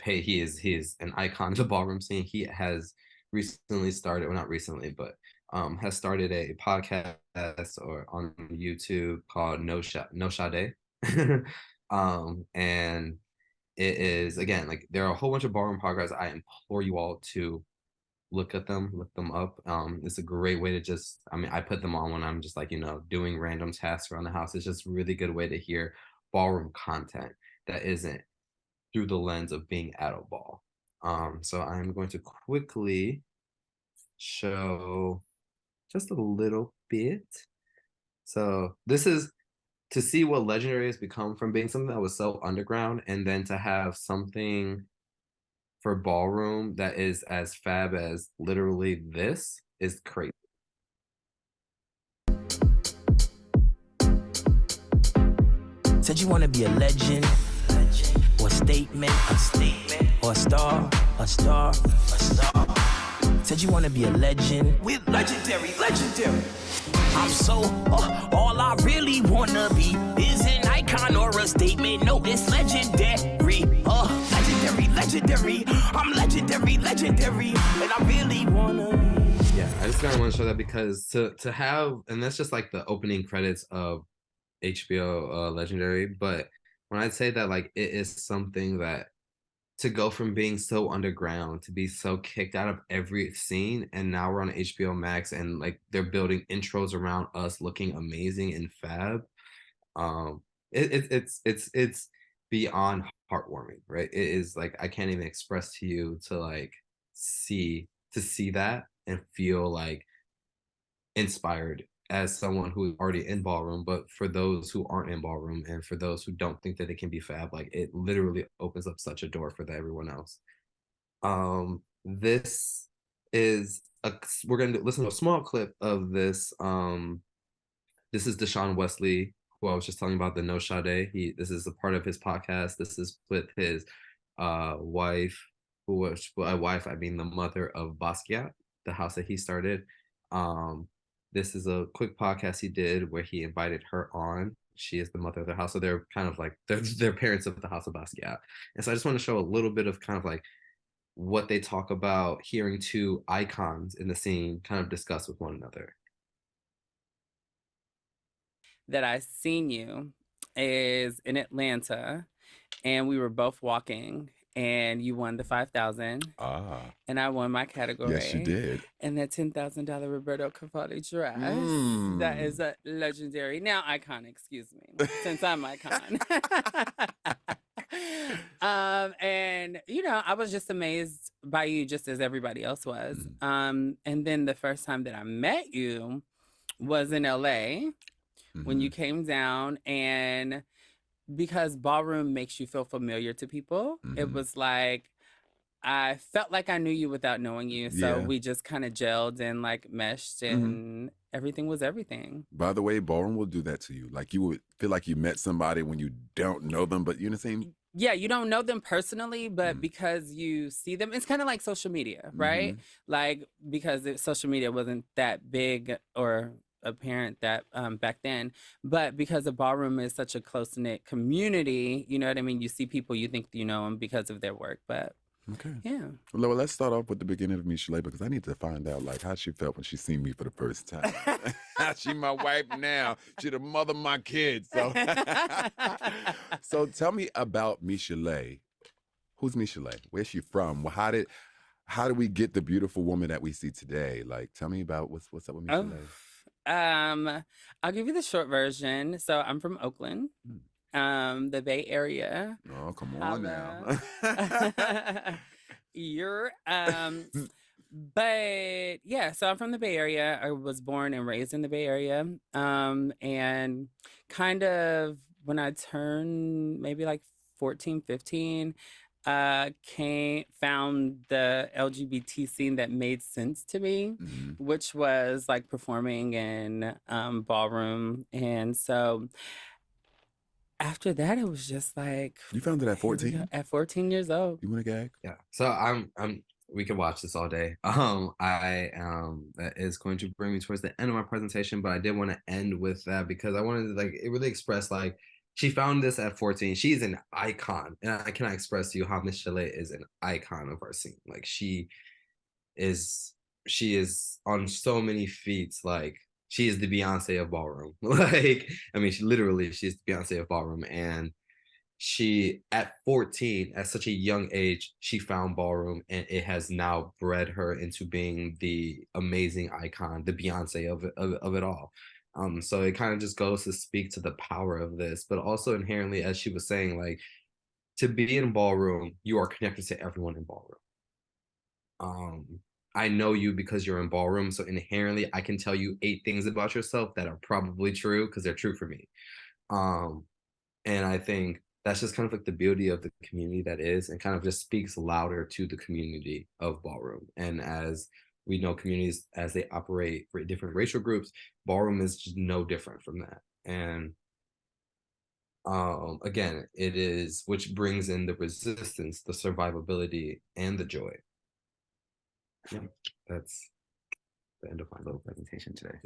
he is an icon to ballroom scene. He has recently started, well, not recently, but has started a podcast or on YouTube called No Sade. And it is, again, like there are a whole bunch of ballroom podcasts. I implore you all to look them up. It's a great way to just, I mean, I put them on when I'm just like, doing random tasks around the house. It's just a really good way to hear ballroom content that isn't through the lens of being at a ball. So I'm going to quickly show just a little bit. So this is to see what Legendary has become from being something that was so underground, and then to have something for ballroom that is as fab as literally this is crazy. Said you want to be a legend. or statement, or a star. Said you wanna be a legend. We're legendary. I'm so, all I really wanna be is an icon or a statement. No, it's legendary. Legendary. I'm legendary. And I really wanna be. Yeah, I just kind of want to show that because to have, and that's just like the opening credits of HBO Legendary. But when I say that, like, it is something that to go from being so underground to be so kicked out of every scene, and now we're on HBO Max, and like they're building intros around us looking amazing and fab. It's beyond heartwarming, right? It is like I can't even express to you to like see that and feel like inspired as someone who's already in ballroom. But for those who aren't in ballroom and for those who don't think that they can be fab, like it literally opens up such a door for everyone else. This is we're going to listen to a small clip of this. This is Deshaun Wesley, who I was just telling about, the No Sade. This is a part of his podcast. This is with his wife, who was by wife, I mean the mother of Basquiat, the house that he started. This is a quick podcast he did where he invited her on. She is the mother of the house, so they're kind of like they're parents of the House of Basquiat. And so I just want to show a little bit of kind of like what they talk about, hearing two icons in the scene kind of discuss with one another. That I seen you is in Atlanta, and we were both walking, and you won the 5,000. And I won my category. Yes, you did. And that $10,000 Roberto Cavalli dress. That is a legendary, now icon, excuse me, since I'm icon. And you know, I was just amazed by you, just as everybody else was. And then the first time that I met you was in LA when you came down, and because ballroom makes you feel familiar to people, it was like I felt like I knew you without knowing you. So we just kind of gelled and like meshed, and everything was everything. By the way, ballroom will do that to you. Like you would feel like you met somebody when you don't know them, but you're the same. Yeah, you don't know them personally, but because you see them, it's kind of like social media, right? Like, because social media wasn't that big or apparent that back then, but because the ballroom is such a close-knit community, you know what I mean? You see people, you think you know them because of their work, but okay. Yeah. Well, let's start off with the beginning of Michelet, because I need to find out like how she felt when she seen me for the first time. She my wife now. She the mother of my kids. So, so tell me about Michelet. Who's Michelet? Where's she from? How did we get the beautiful woman that we see today? Like, tell me about what's up with Michelet. I'll give you the short version. So I'm from Oakland, the Bay Area. Oh, come on now. But yeah, so I'm from the Bay Area. I was born and raised in the Bay Area. And kind of when I turned maybe like 14, 15, found the LGBT scene that made sense to me, which was like performing in ballroom. And so after that, it was just like, you found it at 14? At 14 years old. You want to gag? Yeah. So we can watch this all day. That is going to bring me towards the end of my presentation, but I did want to end with that because I wanted to like it really express like she found this at 14. She's an icon, and I cannot express to you how Michelet is an icon of our scene. Like she is on so many feats. Like she is the Beyonce of ballroom. Like I mean, she's the Beyonce of ballroom, and she at 14, at such a young age, she found ballroom, and it has now bred her into being the amazing icon, the Beyonce of it all. So it kind of just goes to speak to the power of this, but also inherently, as she was saying, like to be in ballroom, you are connected to everyone in ballroom. I know you because you're in ballroom, so inherently I can tell you 8 things about yourself that are probably true because they're true for me. And I think that's just kind of like the beauty of the community that is, and kind of just speaks louder to the community of ballroom. And as we know, communities, as they operate for different racial groups, ballroom is just no different from that. And again, it is which brings in the resistance, the survivability, and the joy. Yeah, that's the end of my little presentation today.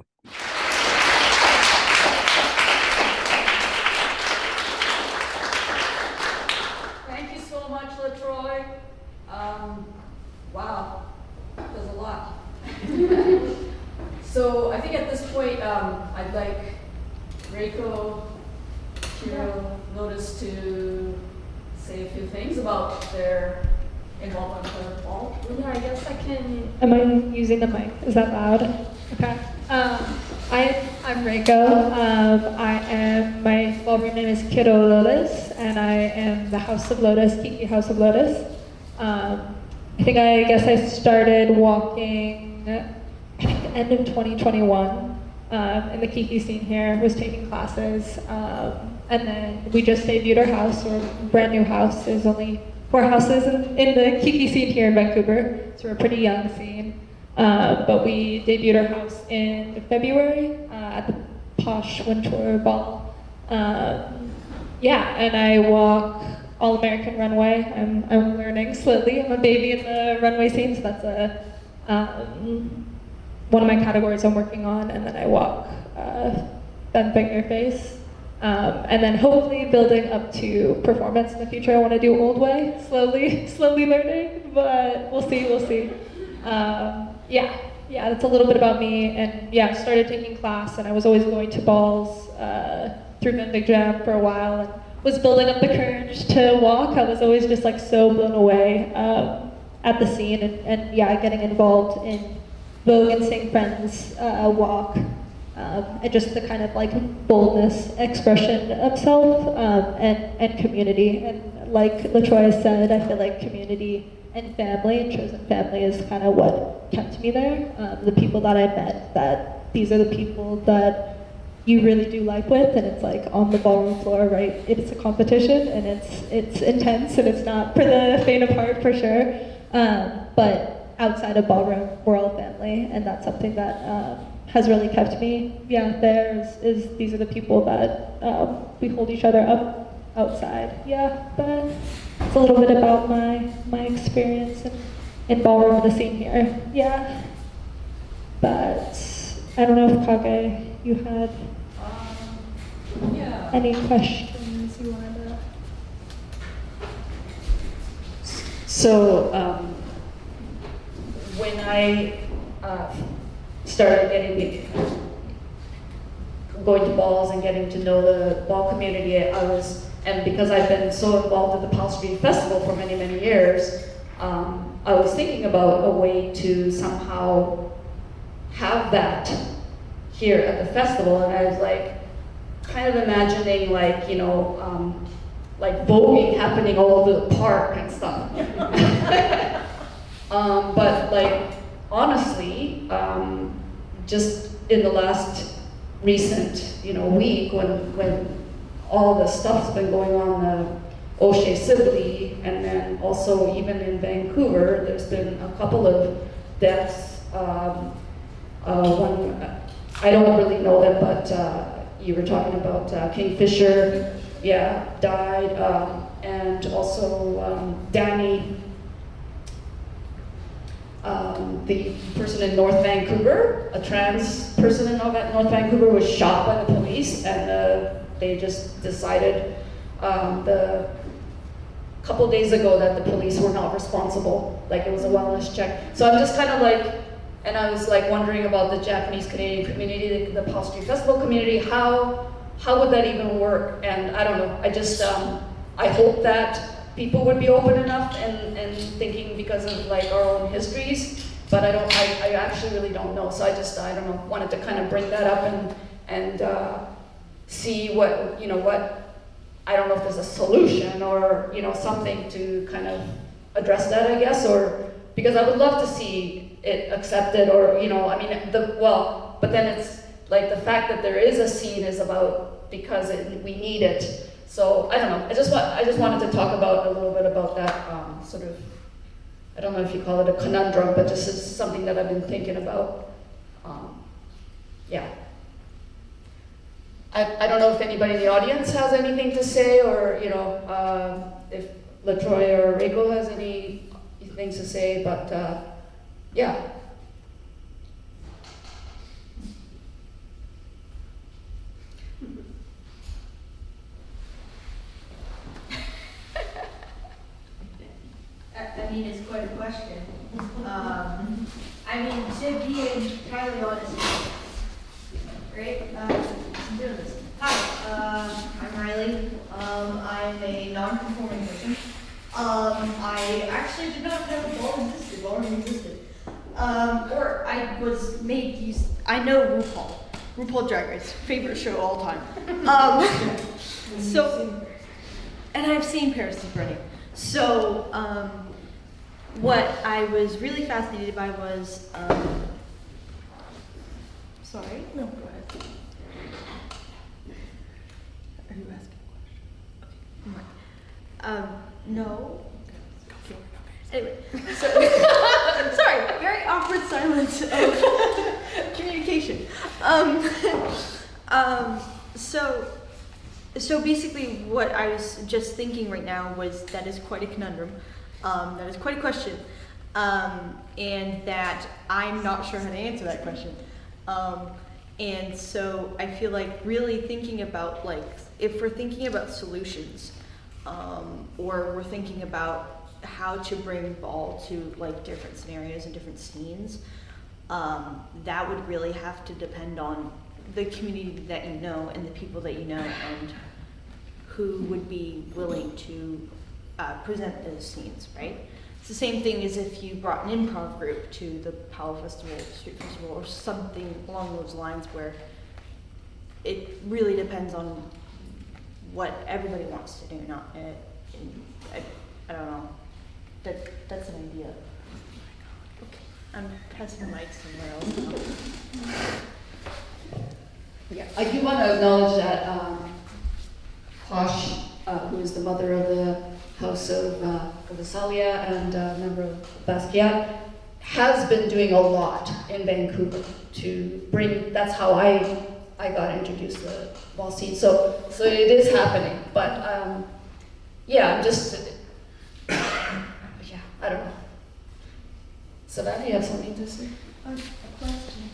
Thank you so much, LaTroy. Wow, there's a lot. So I think at this point, I'd like Reiko, Kiro, Lotus to say a few things about their involvement with the ball. Yeah, I guess I can. Am I using the mic? Is that loud? Okay. I'm Reiko. My ballroom name is Kiro Lotus, and I am the House of Lotus, Kiki House of Lotus. I guess I started walking the end of 2021 in the Kiki scene here, was taking classes, and then we just debuted our house, or brand new house. There's only 4 houses in the Kiki scene here in Vancouver, so we're a pretty young scene. But we debuted our house in February at the Posh Winter Ball. And I walk All-American Runway. I'm learning slowly. I'm a baby in the runway scene, so that's one of my categories I'm working on. And then I walk Bend Finger Face. And then hopefully building up to performance in the future. I want to do Old Way, slowly learning, but we'll see. That's a little bit about me. And I started taking class, and I was always going to balls through Big Jam for a while, and was building up the courage to walk. I was always just like so blown away at the scene, and getting involved in Vogue and Seeing Friends walk. And just the kind of like boldness, expression of self, and community. And like LaTroy said, I feel like community and family and chosen family is kind of what kept me there. The people that I met, that these are the people that you really do life with, and it's like on the ballroom floor, right? It's a competition, and it's intense, and it's not for the faint of heart for sure. But outside of ballroom, we're all family, and that's something that has really kept me. These are the people that we hold each other up outside. But it's a little bit about my experience in ballroom and the scene here. But I don't know if Kage, you had any questions you wanted to. So when I started going to balls and getting to know the ball community, and because I've been so involved in the Pal Street Festival for many, many years, I was thinking about a way to somehow have that here at the festival, and I was like, kind of imagining like, like voguing happening all over the park and stuff. But like, honestly, just in the last recent, week, when all the stuff's been going on, the O'Shea Sibley, and then also even in Vancouver, there's been a couple of deaths. One, I don't really know them, but you were talking about Kingfisher, died, and also Danny, the person in North Vancouver, a trans person in North Vancouver, was shot by the police, and they just decided a couple days ago that the police were not responsible, like it was a wellness check. So I'm just kind of like, and I was like wondering about the Japanese Canadian community, the Pal Street Festival community, how would that even work? And I don't know, I just, I hope that people would be open enough and thinking because of like our own histories, but I actually really don't know. So I don't know, wanted to kind of bring that up and see what, I don't know if there's a solution or, something to kind of address that, I guess, or, because I would love to see it accepted, or, but then it's like the fact that there is a scene is about because we need it. So I don't know. I just wanted to talk about a little bit about that sort of, I don't know if you call it a conundrum, but just is something that I've been thinking about. I don't know if anybody in the audience has anything to say, or if LaTroy or Reiko has any things to say, but yeah. I mean, it's quite a question. I mean, to be entirely honest, right? Hi, I'm Riley. I'm a non-conforming person. I actually did not know ball existed. Ballroom existed. Or I was made use. I know RuPaul Drag Race, favorite show all time. And I've seen Paris is Burning. So, what I was really fascinated by was, sorry, no, go ahead. Are you asking a question? Okay. No. Anyway, so, sorry, very awkward silence of communication. So basically what I was just thinking right now was that is quite a conundrum. That is quite a question. And that I'm not sure how to answer that question. And so I feel like really thinking about, like, if we're thinking about solutions, or we're thinking about how to bring ball to like different scenarios and different scenes, that would really have to depend on the community that you know and the people that you know and who would be willing to present those scenes, right? It's the same thing as if you brought an improv group to the Powell Festival, Street Festival, or something along those lines, where it really depends on what everybody wants to do, not, I don't know. That's an idea. Okay, I'm passing the mic somewhere else now. Yeah, I do want to acknowledge that Posh, who is the mother of the House of Visalia and member of Basquiat, has been doing a lot in Vancouver to bring. That's how I got introduced to the ball scene. So it is happening, but yeah, I'm just yeah, I don't know. Savannah, you have something to say? A question.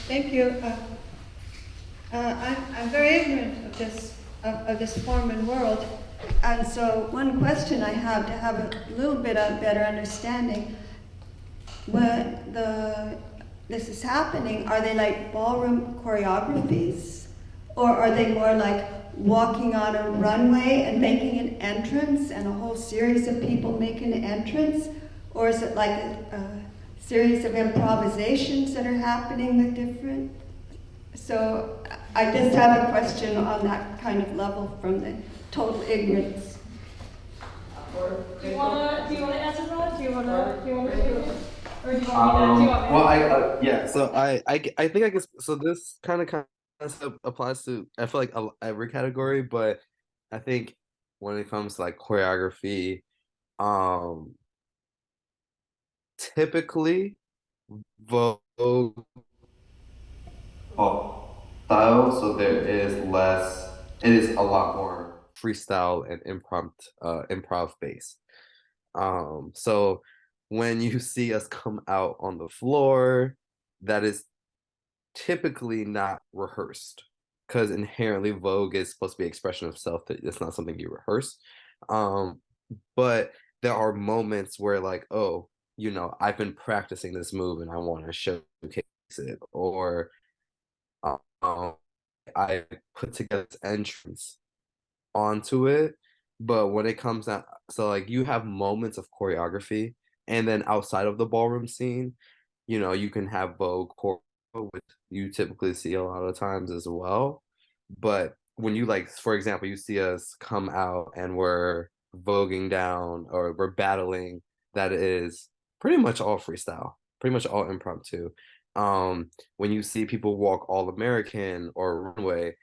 Thank you. I'm very ignorant of this form and world, and so one question I have to have a little bit of better understanding. When this is happening, are they like ballroom choreographies, or are they more like walking on a runway and making an entrance, and a whole series of people making an entrance, or is it like a series of improvisations that are happening with different? So I just have a question on that kind of level from the total ignorance. Do you wanna answer that? Do you wanna do it? Or do you want me to? Well, yeah. So I think I guess so. This kind of applies to, I feel like, every category, but I think when it comes to like choreography, typically Vogue style, so there is less. It is a lot more freestyle and improv based. So when you see us come out on the floor, that is typically not rehearsed, because inherently Vogue is supposed to be expression of self. That it's not something you rehearse. But there are moments where, like, oh, I've been practicing this move and I want to showcase it, or I put together this entrance onto it. But when it comes out, so like you have moments of choreography, and then outside of the ballroom scene, you can have Vogue choreo, which you typically see a lot of times as well. But when you, like, for example, you see us come out and we're voguing down or we're battling, that is pretty much all freestyle, pretty much all impromptu. When you see people walk all American or runway,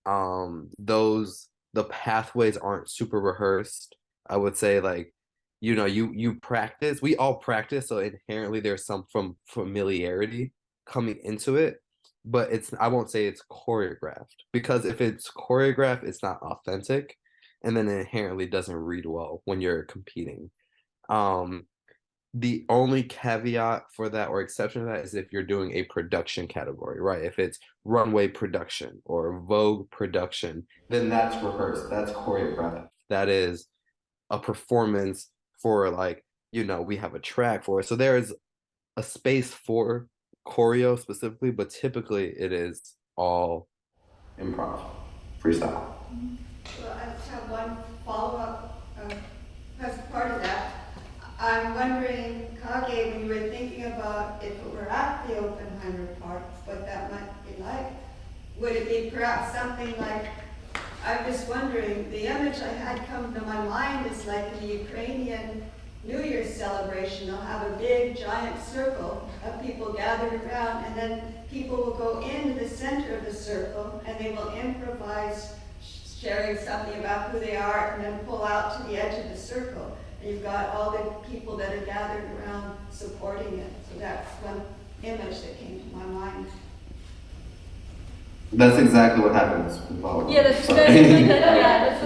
the pathways aren't super rehearsed. I would say, like, you practice, we all practice, so inherently there's some familiarity coming into it. but I won't say it's choreographed, because if it's choreographed, it's not authentic, and then it inherently doesn't read well when you're competing. The only caveat for that or exception to that is if you're doing a production category, right? If it's runway production or Vogue production, then that's rehearsed, that's choreographed. That is a performance for, like, you know, we have a track for it. So there is a space for choreo specifically, but typically it is all improv, freestyle. Well, I just have one follow-up as part of that. I'm wondering, Kage, when you were thinking about if it were at the Oppenheimer Park, what that might be like, would it be perhaps something like, I'm just wondering, the image I had come to my mind is like in the Ukrainian New Year's celebration, they'll have a big giant circle of people gathered around, and then people will go into the center of the circle and they will improvise, sharing something about who they are, and then pull out to the edge of the circle. And you've got all the people that are gathered around supporting it. So that's one image that came to my mind. That's exactly what happens with Vogue. Yeah, that's the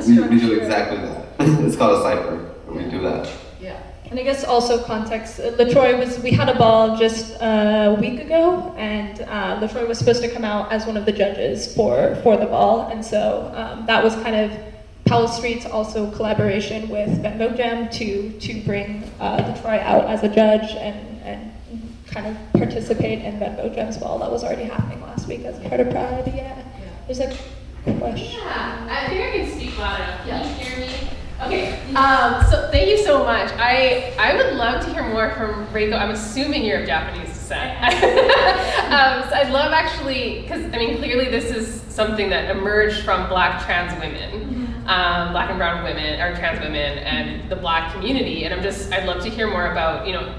structure. We do exactly that. It's called a cypher. We do that. Yeah. And I guess also context, LaTroy we had a ball just a week ago, and LaTroy was supposed to come out as one of the judges for the ball, and so that was kind of Powell Street's also collaboration with Ben Vogue Jam to bring LaTroy out as a judge and kind of participate in Ben Vogue Jam's ball that was already happening last week as part of Pride. Yeah. There's a question. Yeah, I think I can speak loud enough. Can you hear me? Okay, so thank you so much. I would love to hear more from Reiko. I'm assuming you're of Japanese descent. So I'd love actually, because I mean, clearly this is something that emerged from Black trans women, Black and brown women, or trans women, and the Black community. And I'd love to hear more about, you know,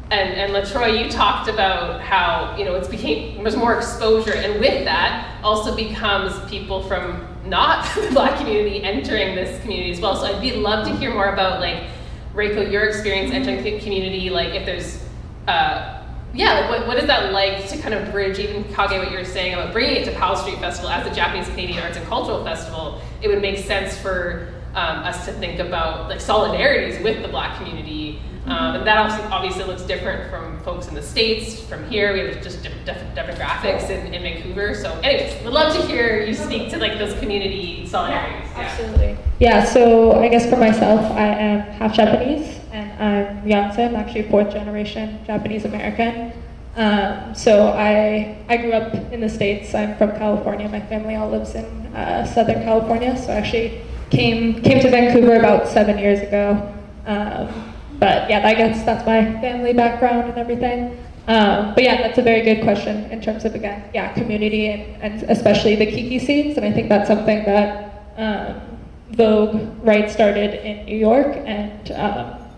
and LaTroy, you talked about how, you know, there's more exposure, and with that also becomes people from not the Black community entering this community as well. So I'd love to hear more about, like, Reiko, your experience entering the community, like if there's, like what is that like to kind of bridge, even Kage, what you were saying about bringing it to Powell Street Festival as the Japanese Canadian Arts and Cultural Festival. It would make sense for us to think about like solidarities with the Black community. And that obviously looks different from folks in the States, from here. We have just different demographics in Vancouver. So anyways, we'd love to hear you speak to like those community solidarities. Yeah, absolutely. Yeah, so I guess for myself, I am half Japanese, and I'm Yonsei. I'm actually 4th generation Japanese American. So I grew up in the States. I'm from California. My family all lives in Southern California. So I actually came to Vancouver about 7 years ago. But yeah, I guess that's my family background and everything. But yeah, that's a very good question in terms of, again, community and especially the Kiki scenes. And I think that's something that Vogue started in New York, and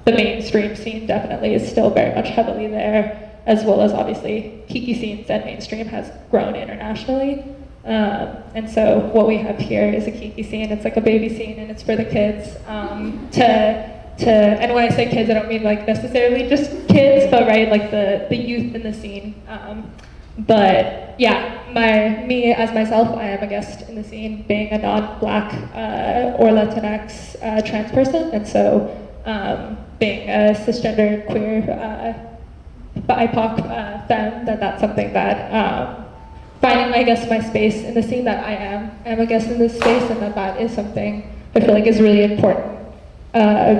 the mainstream scene definitely is still very much heavily there, as well as obviously Kiki scenes and mainstream has grown internationally. And so what we have here is a Kiki scene. It's like a baby scene, and it's for the kids and when I say kids, I don't mean like necessarily just kids, but like the youth in the scene. But yeah, me as myself, I am a guest in the scene, being a non-Black or Latinx trans person, and so being a cisgender queer BIPOC femme, that's something that finding my space in the scene, that I am a guest in this space, and that is something I feel like is really important.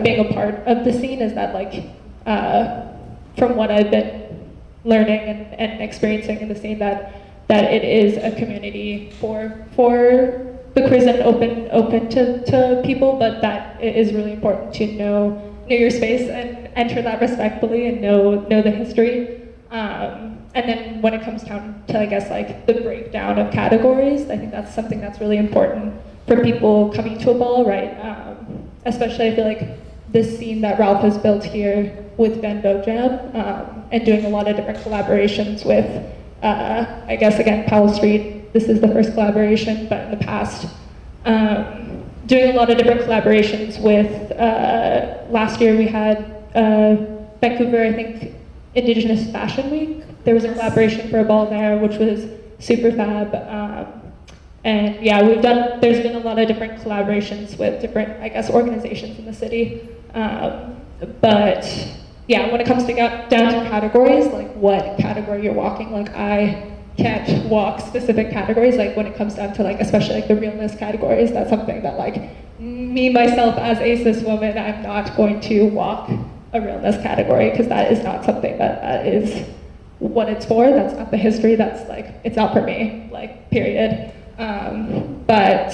Being a part of the scene is that from what I've been learning and experiencing in the scene, that it is a community for the queers and open to people, but that it is really important to know your space and enter that respectfully and know the history. And then when it comes down to the breakdown of categories, I think that's something that's really important for people coming to a ball, right? Especially I feel like this scene that Ralph has built here with Ben Vogue Jam, and doing a lot of different collaborations with, I guess again, Powell Street. This is the first collaboration, but in the past, doing a lot of different collaborations with, last year we had Vancouver, I think, Indigenous Fashion Week there was a collaboration for a ball there, which was super fab. And yeah, there's been a lot of different collaborations with different, I guess, organizations in the city. But yeah, when it comes to down to categories, like what category you're walking, like I can't walk specific categories. Like when it comes down to like, especially like the realness categories, that's something that like me, myself as a cis woman, I'm not going to walk a realness category because that is not something that is what it's for. That's not the history. That's like, it's not for me, like period. But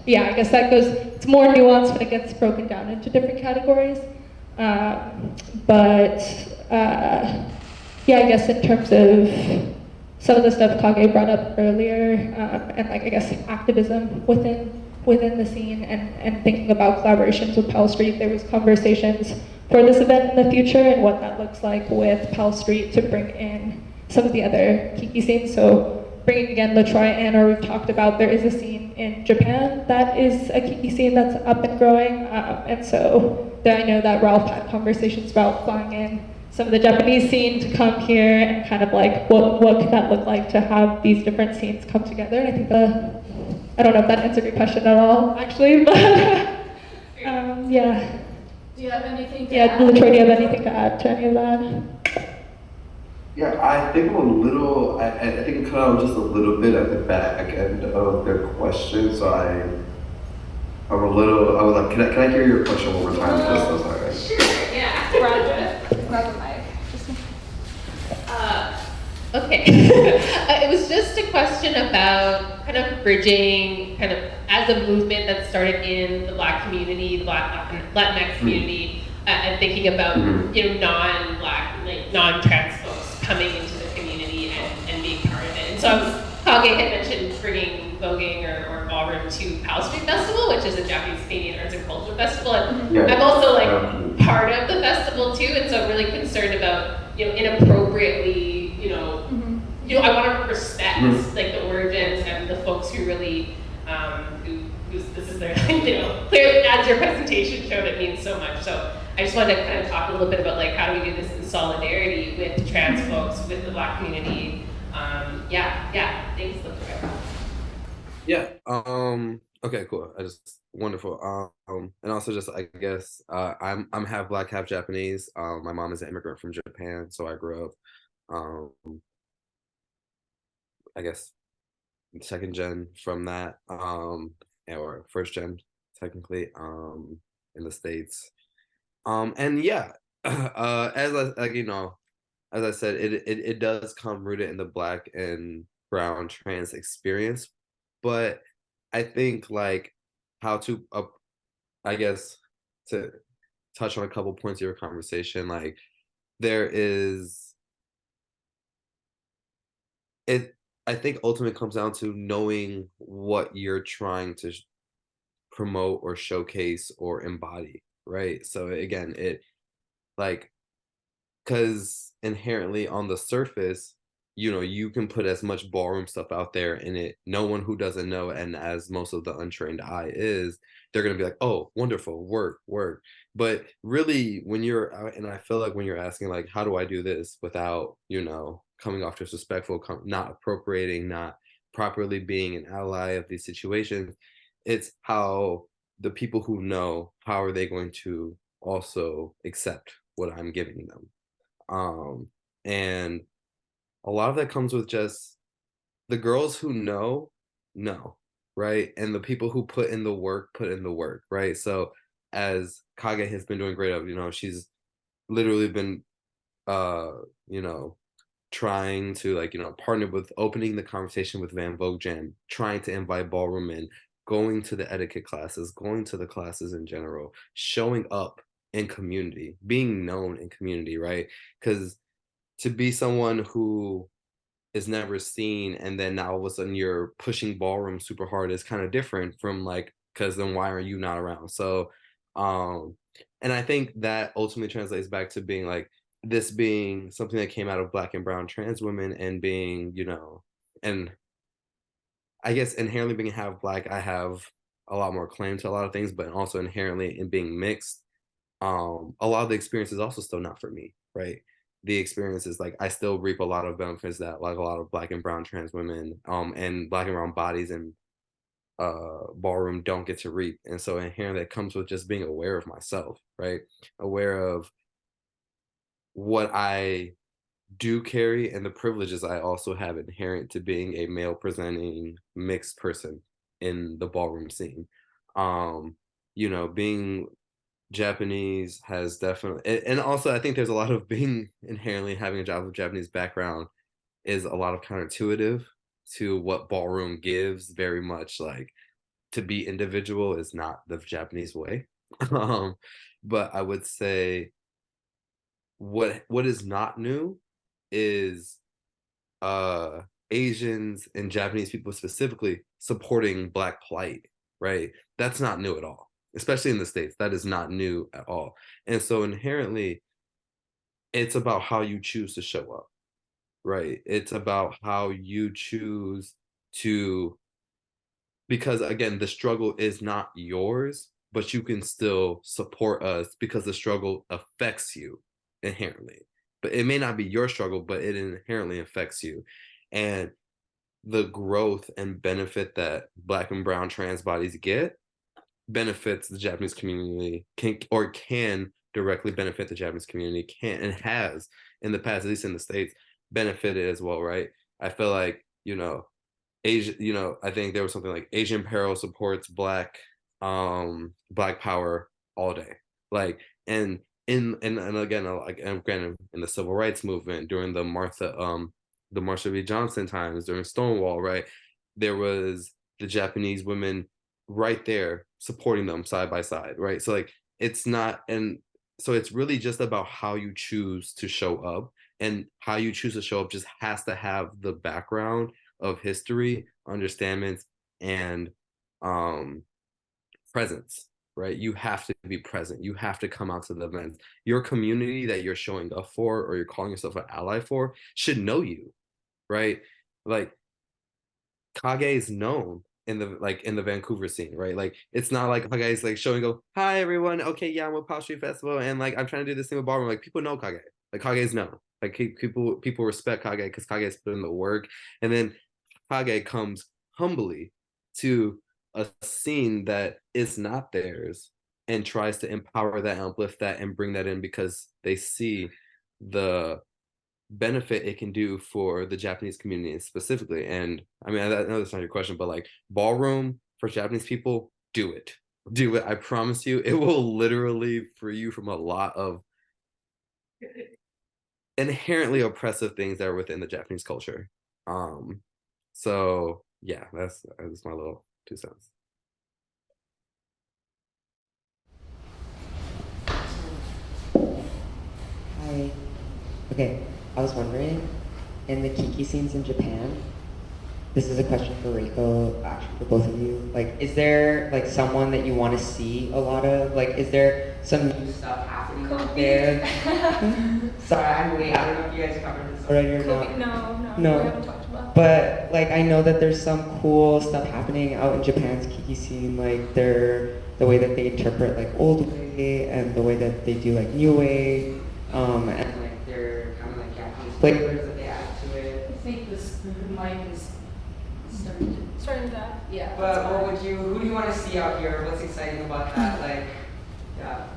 yeah, I guess it's more nuanced when it gets broken down into different categories. But yeah, I guess in terms of some of the stuff Kage brought up earlier, and like I guess activism within the scene and thinking about collaborations with Pal Street, there was conversations for this event in the future and what that looks like with Pal Street to bring in some of the other Kiki scenes. So bringing again LaTroy and or we've talked about, there is a scene in Japan that is a Kiki scene that's up and growing. And so I know that Ralph had conversations about flying in some of the Japanese scene to come here and kind of like what could that look like to have these different scenes come together. And I think I don't know if that answered your question at all, actually, but yeah. Do you have anything to Yeah, add? LaTroy, do you have anything to add to any of that? Yeah, I think I'm a little, I think cut out just a little bit at the back end of their question, so I was like, can I hear your question one more time? I'm so sorry. Sure, yeah. Grab a mic. Okay. It was just a question about kind of bridging, kind of as a movement that started in the Black community, the Latinx community, and thinking about non-Black, like non-trans folks coming into the community and being part of it. And so Kage had mentioned bringing voguing or ballroom to Pal Street Festival, which is a Japanese Canadian arts and culture festival. And I'm also like part of the festival too, and so I'm really concerned about inappropriately, I want to respect like the origins and the folks who really who's this is their clear as your presentation showed, it means so much. So I just wanted to kind of talk a little bit about like how do we do this in solidarity with trans folks, with the Black community. Thanks. Yeah. Okay, cool. Wonderful. And also just I guess I'm half Black, half Japanese. My mom is an immigrant from Japan, so I grew up I guess second gen from that, or first gen technically, in the States. And yeah, as I said, it does come rooted in the Black and brown trans experience, but I think like how to, I guess, to touch on a couple points of your conversation, like there is, I think ultimately comes down to knowing what you're trying to promote or showcase or embody, right? So again, because inherently on the surface, you can put as much ballroom stuff out there and no one who doesn't know, and as most of the untrained eye is, they're going to be like, oh, wonderful, work. But really when you're out, and I feel like when you're asking like, how do I do this without, coming off disrespectful, not appropriating, not properly being an ally of these situations, it's how the people who know, how are they going to also accept what I'm giving them? And a lot of that comes with just the girls who know, right? And the people who put in the work, right? So as Kage has been doing great of, she's literally been, trying to partner with opening the conversation with Van Vogue Jam, trying to invite ballroom in, going to the etiquette classes, going to the classes in general, showing up in community, being known in community, right? Because to be someone who is never seen and then now all of a sudden you're pushing ballroom super hard is kind of different from because then why are you not around? So, and I think that ultimately translates back to being this being something that came out of Black and brown trans women and being, and I guess inherently being half Black, I have a lot more claim to a lot of things, but also inherently in being mixed, a lot of the experience is also still not for me, right? the experiences, like I still reap a lot of benefits that like a lot of Black and brown trans women and Black and brown bodies in ballroom don't get to reap. And so inherently that comes with just being aware of myself, right? Aware of what I do carry and the privileges I also have inherent to being a male presenting mixed person in the ballroom scene. You know, being Japanese has definitely, and also I think there's a lot of being inherently having a job with Japanese background is a lot of counterintuitive to what ballroom gives. Very much like to be individual is not the Japanese way. um, but I would say what is not new is uh Asians and Japanese people specifically supporting Black plight, right? That's not new at all, especially in the States. That is not new at all. And so inherently, it's about how you choose to show up, right? It's about how you choose to, because again, the struggle is not yours, but you can still support us because the struggle affects you inherently. But it may not be your struggle, but it inherently affects you. And the growth and benefit that Black and brown trans bodies get benefits the Japanese community, can directly benefit the Japanese community, can and has in the past, at least in the States, benefited as well, right? I feel like, you know, Asia, you know, I think there was something like Asian Peril supports Black power all day. Like, and and again, like, and granted, in the civil rights movement during the Marsha V. Johnson times, during Stonewall, right? There was the Japanese women right there supporting them side by side, right? So like it's not, and so it's really just about how you choose to show up, and how you choose to show up just has to have the background of history, understandings, and presence, right? You have to be present. You have to come out to the events. Your community that you're showing up for, or you're calling yourself an ally for, should know you, right? Like Kage is known in the Vancouver scene, right? Like it's not like Kage is like showing go, hi everyone, okay, yeah, I'm with Pop Street Festival, and like I'm trying to do this thing with ballroom. Like people know Kage. Like Kage is known. Like people respect Kage because Kage has put in the work, and then Kage comes humbly to a scene that is not theirs and tries to empower that, uplift that, and bring that in because they see the benefit it can do for the Japanese community specifically. And I mean, I know that's not your question, but like ballroom for Japanese people, do it. Do it. I promise you, it will literally free you from a lot of inherently oppressive things that are within the Japanese culture. So yeah, that's my little 2 cents. Hi. Okay, I was wondering, in the Kiki scenes in Japan, this is a question for Reiko, actually for both of you. Like, is there like someone that you want to see a lot of? Like, is there some new stuff happening out there? Sorry, I'm late. I don't know if you guys covered this already or not. No, we haven't talked about. But like, I know that there's some cool stuff happening out in Japan's Kiki scene, like the way that they interpret like old way and the way that they do like new way, and like their kind of like Japanese flavors that they add to it. I think the mic is starting to die. Yeah. But who do you want to see out here? What's exciting about that? Like, yeah.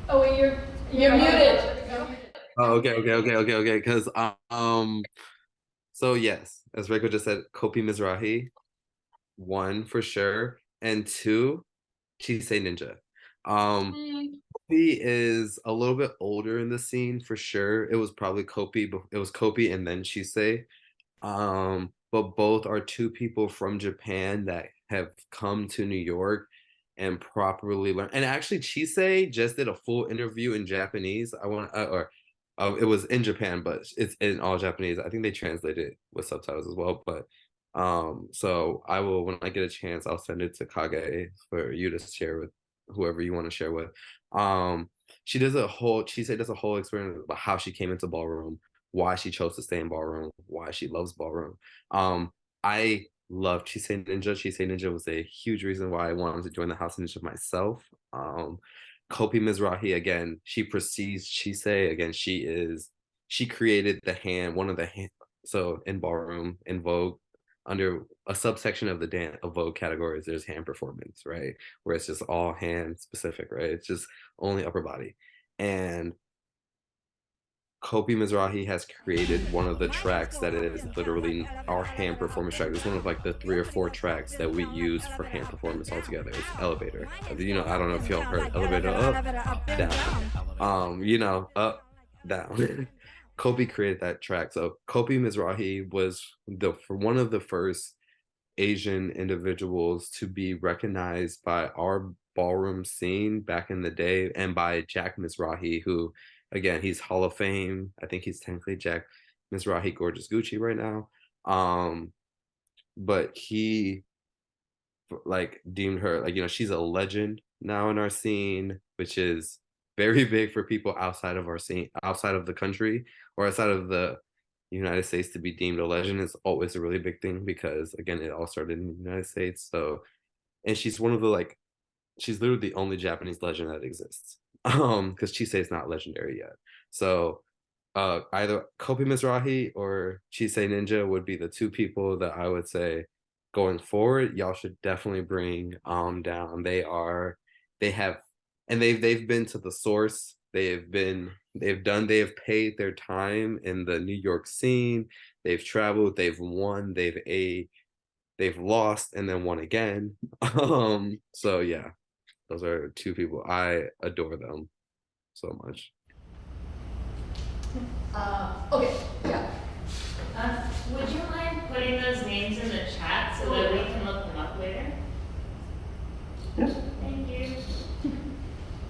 Oh wait, you're muted. Oh, okay. Because so yes, as Reiko just said, Kopi Mizrahi, 1 for sure, and 2, Chisei Ninja. Kopi is a little bit older in the scene for sure. It was probably Kopi, but it was Kopi and then Chisei. But both are 2 people from Japan that have come to New York and properly learn. And actually, Chisei just did a full interview in Japanese. It was in Japan, but it's in all Japanese. I think they translated it with subtitles as well. But so I will, when I get a chance, I'll send it to Kage for you to share with whoever you want to share with. Chisei does a whole experience about how she came into ballroom, why she chose to stay in ballroom, why she loves ballroom. I love Chisei Ninja. Chisei Ninja was a huge reason why I wanted to join the House of Ninja myself. Kopi Mizrahi, again, she precedes Chise. Again, she created the hand, one of the hand. So in ballroom, in Vogue, under a subsection of the Vogue categories, there's hand performance, right? Where it's just all hand specific, right? It's just only upper body. And Kopi Mizrahi has created one of the tracks that is literally our hand performance track. It's one of like the 3 or 4 tracks that we use for hand performance altogether. It's Elevator. You know, I don't know if y'all heard Elevator up, down. You know, up, down. Kopi created that track. So Kopi Mizrahi was one of the first Asian individuals to be recognized by our ballroom scene back in the day, and by Jack Mizrahi, who, again, he's Hall of Fame. I think he's technically Jack Mizrahi Gorgeous Gucci right now. But he like deemed her, like, you know, she's a legend now in our scene, which is very big for people outside of our scene, outside of the country or outside of the United States. To be deemed a legend is always a really big thing, because again, it all started in the United States. So, and she's one of the, like, she's literally the only Japanese legend that exists. Because Chise is not legendary yet. So either Kopi Mizrahi or Chise Ninja would be the 2 people that I would say going forward, y'all should definitely bring down. They've been to the source. They've paid their time in the New York scene. They've traveled, they've won, they've lost and then won again. So yeah. Those are 2 people. I adore them so much. Okay, yeah. Would you mind putting those names in the chat so that we can look them up later? Yes. Thank you.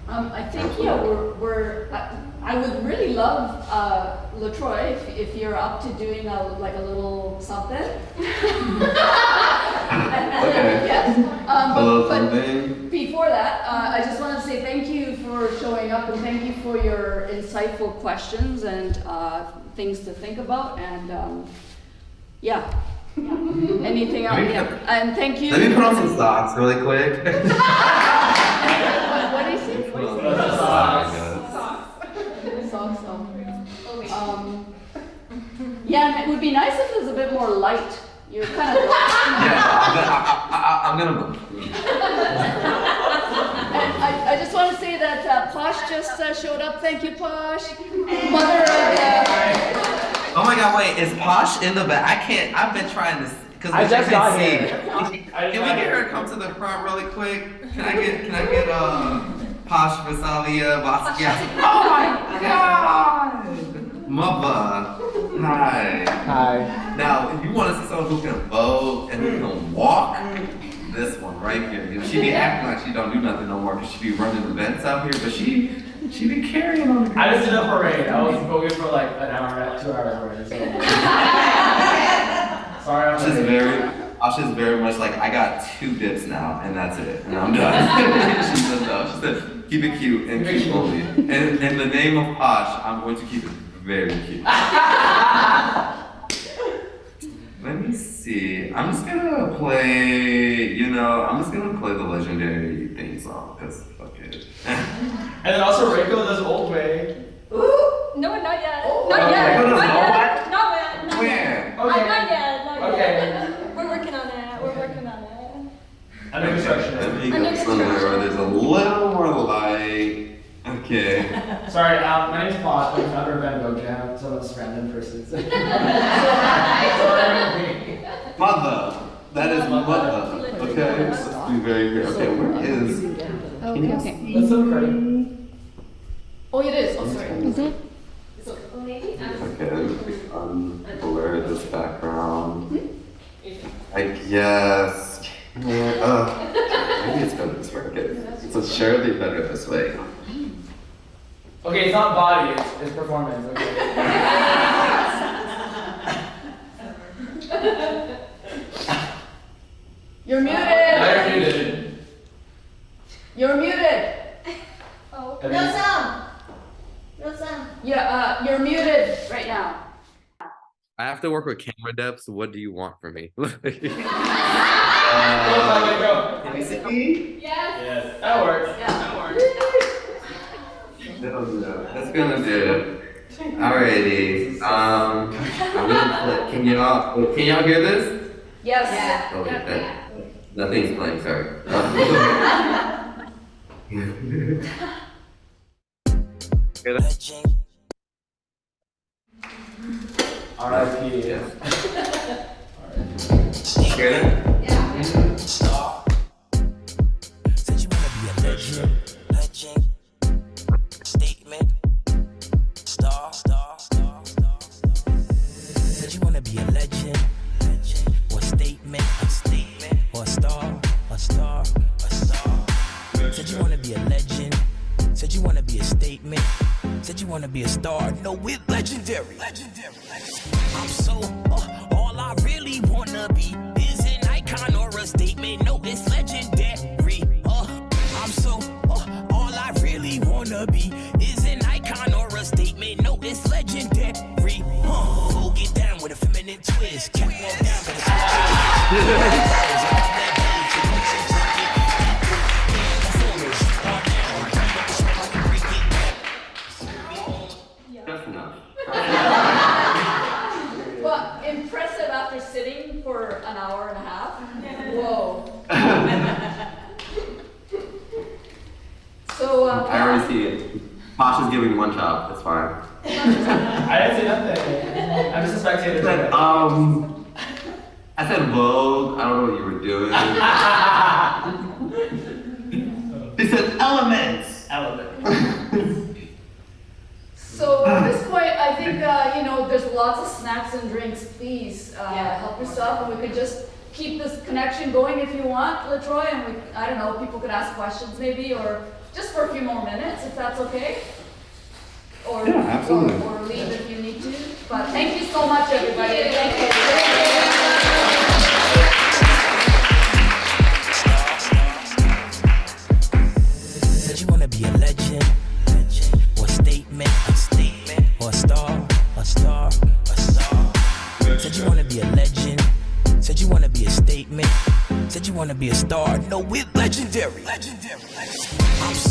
I think, yeah, I would really love, LaTroy, if you're up to doing a little something. Okay. Yes. Hello, but something. before that, I just want to say thank you for showing up, and thank you for your insightful questions and things to think about. And yeah. Anything else? Yeah. And thank you. Let me put on some socks really quick. What do you say? Socks. Yeah, and it would be nice if it was a bit more light. You're kind of I'm gonna. And I just want to say that Posh just showed up. Thank you, Posh. Mother of Oh my God! Wait, is Posh in the back? I've been trying to, because I just got see. here. Can we get her to come to the front really quick? Can I get Posh Visalia Basquiat? Oh my God! Mother. Hi. Hi. Now, if you want to see someone who can vogue and who can walk, this one right here. You know, she be acting like she don't do nothing no more because she be running events out here, but she be carrying on the I just did a parade. I was voguing for like an hour, 2 hours already. Sorry, Asha's very much like, I got 2 dips now, and that's it, and I'm done. She said no. She said, keep it cute and cute only. And in the name of Posh, I'm going to keep it very cute. Let me see. I'm just gonna play, the legendary theme song, because fuck it. And then also Reiko does Old Way. Ooh, no, not yet. Not yet. Not yet. Not yet. Where? Okay. Not yet. Not Okay. yet. We're working on it. We're working on it. Under construction. Let me go somewhere where there's a little more light. Okay. Sorry, my name's Posh. I'm the founder of Van Gogh Jam, so it's random persons. Sorry. Mother. That is mother. Okay. Let's be very clear. Okay, where is? Okay. That's so pretty. Oh, it is. Oh, sorry. Is it? Okay, let me unblur this background. I guess. Maybe it's better this way. Okay. So surely better this way. Okay, it's not body, it's performance. Okay. You're muted. You're muted. You're muted. Oh, no sound. No sound. Yeah, you're muted right now. I have to work with camera depth, so what do you want from me? Go. Can you see me? Yes. Yes, that works. Yeah. That's gonna do it. Alrighty. I'm gonna play. Can y'all hear this? Yes. Yeah. Oh, wait, nothing's playing. Sorry. Hear that? R.I.P. Yes. Hear that? Yeah. Said you wanna be a legend. Statement. Star. Said you wanna be a legend. Or statement. Or star. Said you wanna be a legend. Said you wanna be a statement. Said you wanna be a star. No, we're legendary. I'm so, all I really wanna be is an icon or a statement. No, it's legendary. I'm so, all I really wanna be is an icon or a statement. No, it's legendary. Go get down with a feminine twist. Catwalk down with Just enough. But impressive after sitting for an hour and a half. Whoa. So, I already see it. Pasha's giving one job. That's fine. I didn't say nothing. I'm just a spectator. But, I said Vogue. I don't know what you were doing. He said elements. So at this point, I think, there's lots of snacks and drinks. Please help yourself, and we could just keep this connection going if you want, LaTroy, and I don't know, people could ask questions maybe, or just for a few more minutes, if that's okay. Or, Yeah, absolutely. Or leave if you need to. But thank you so much, everybody. Thank you. Said you wanna be a legend, or statement, or star. Said you wanna be a legend. Said you wanna be a statement. Said you wanna be a star. No, we're legendary. I'm so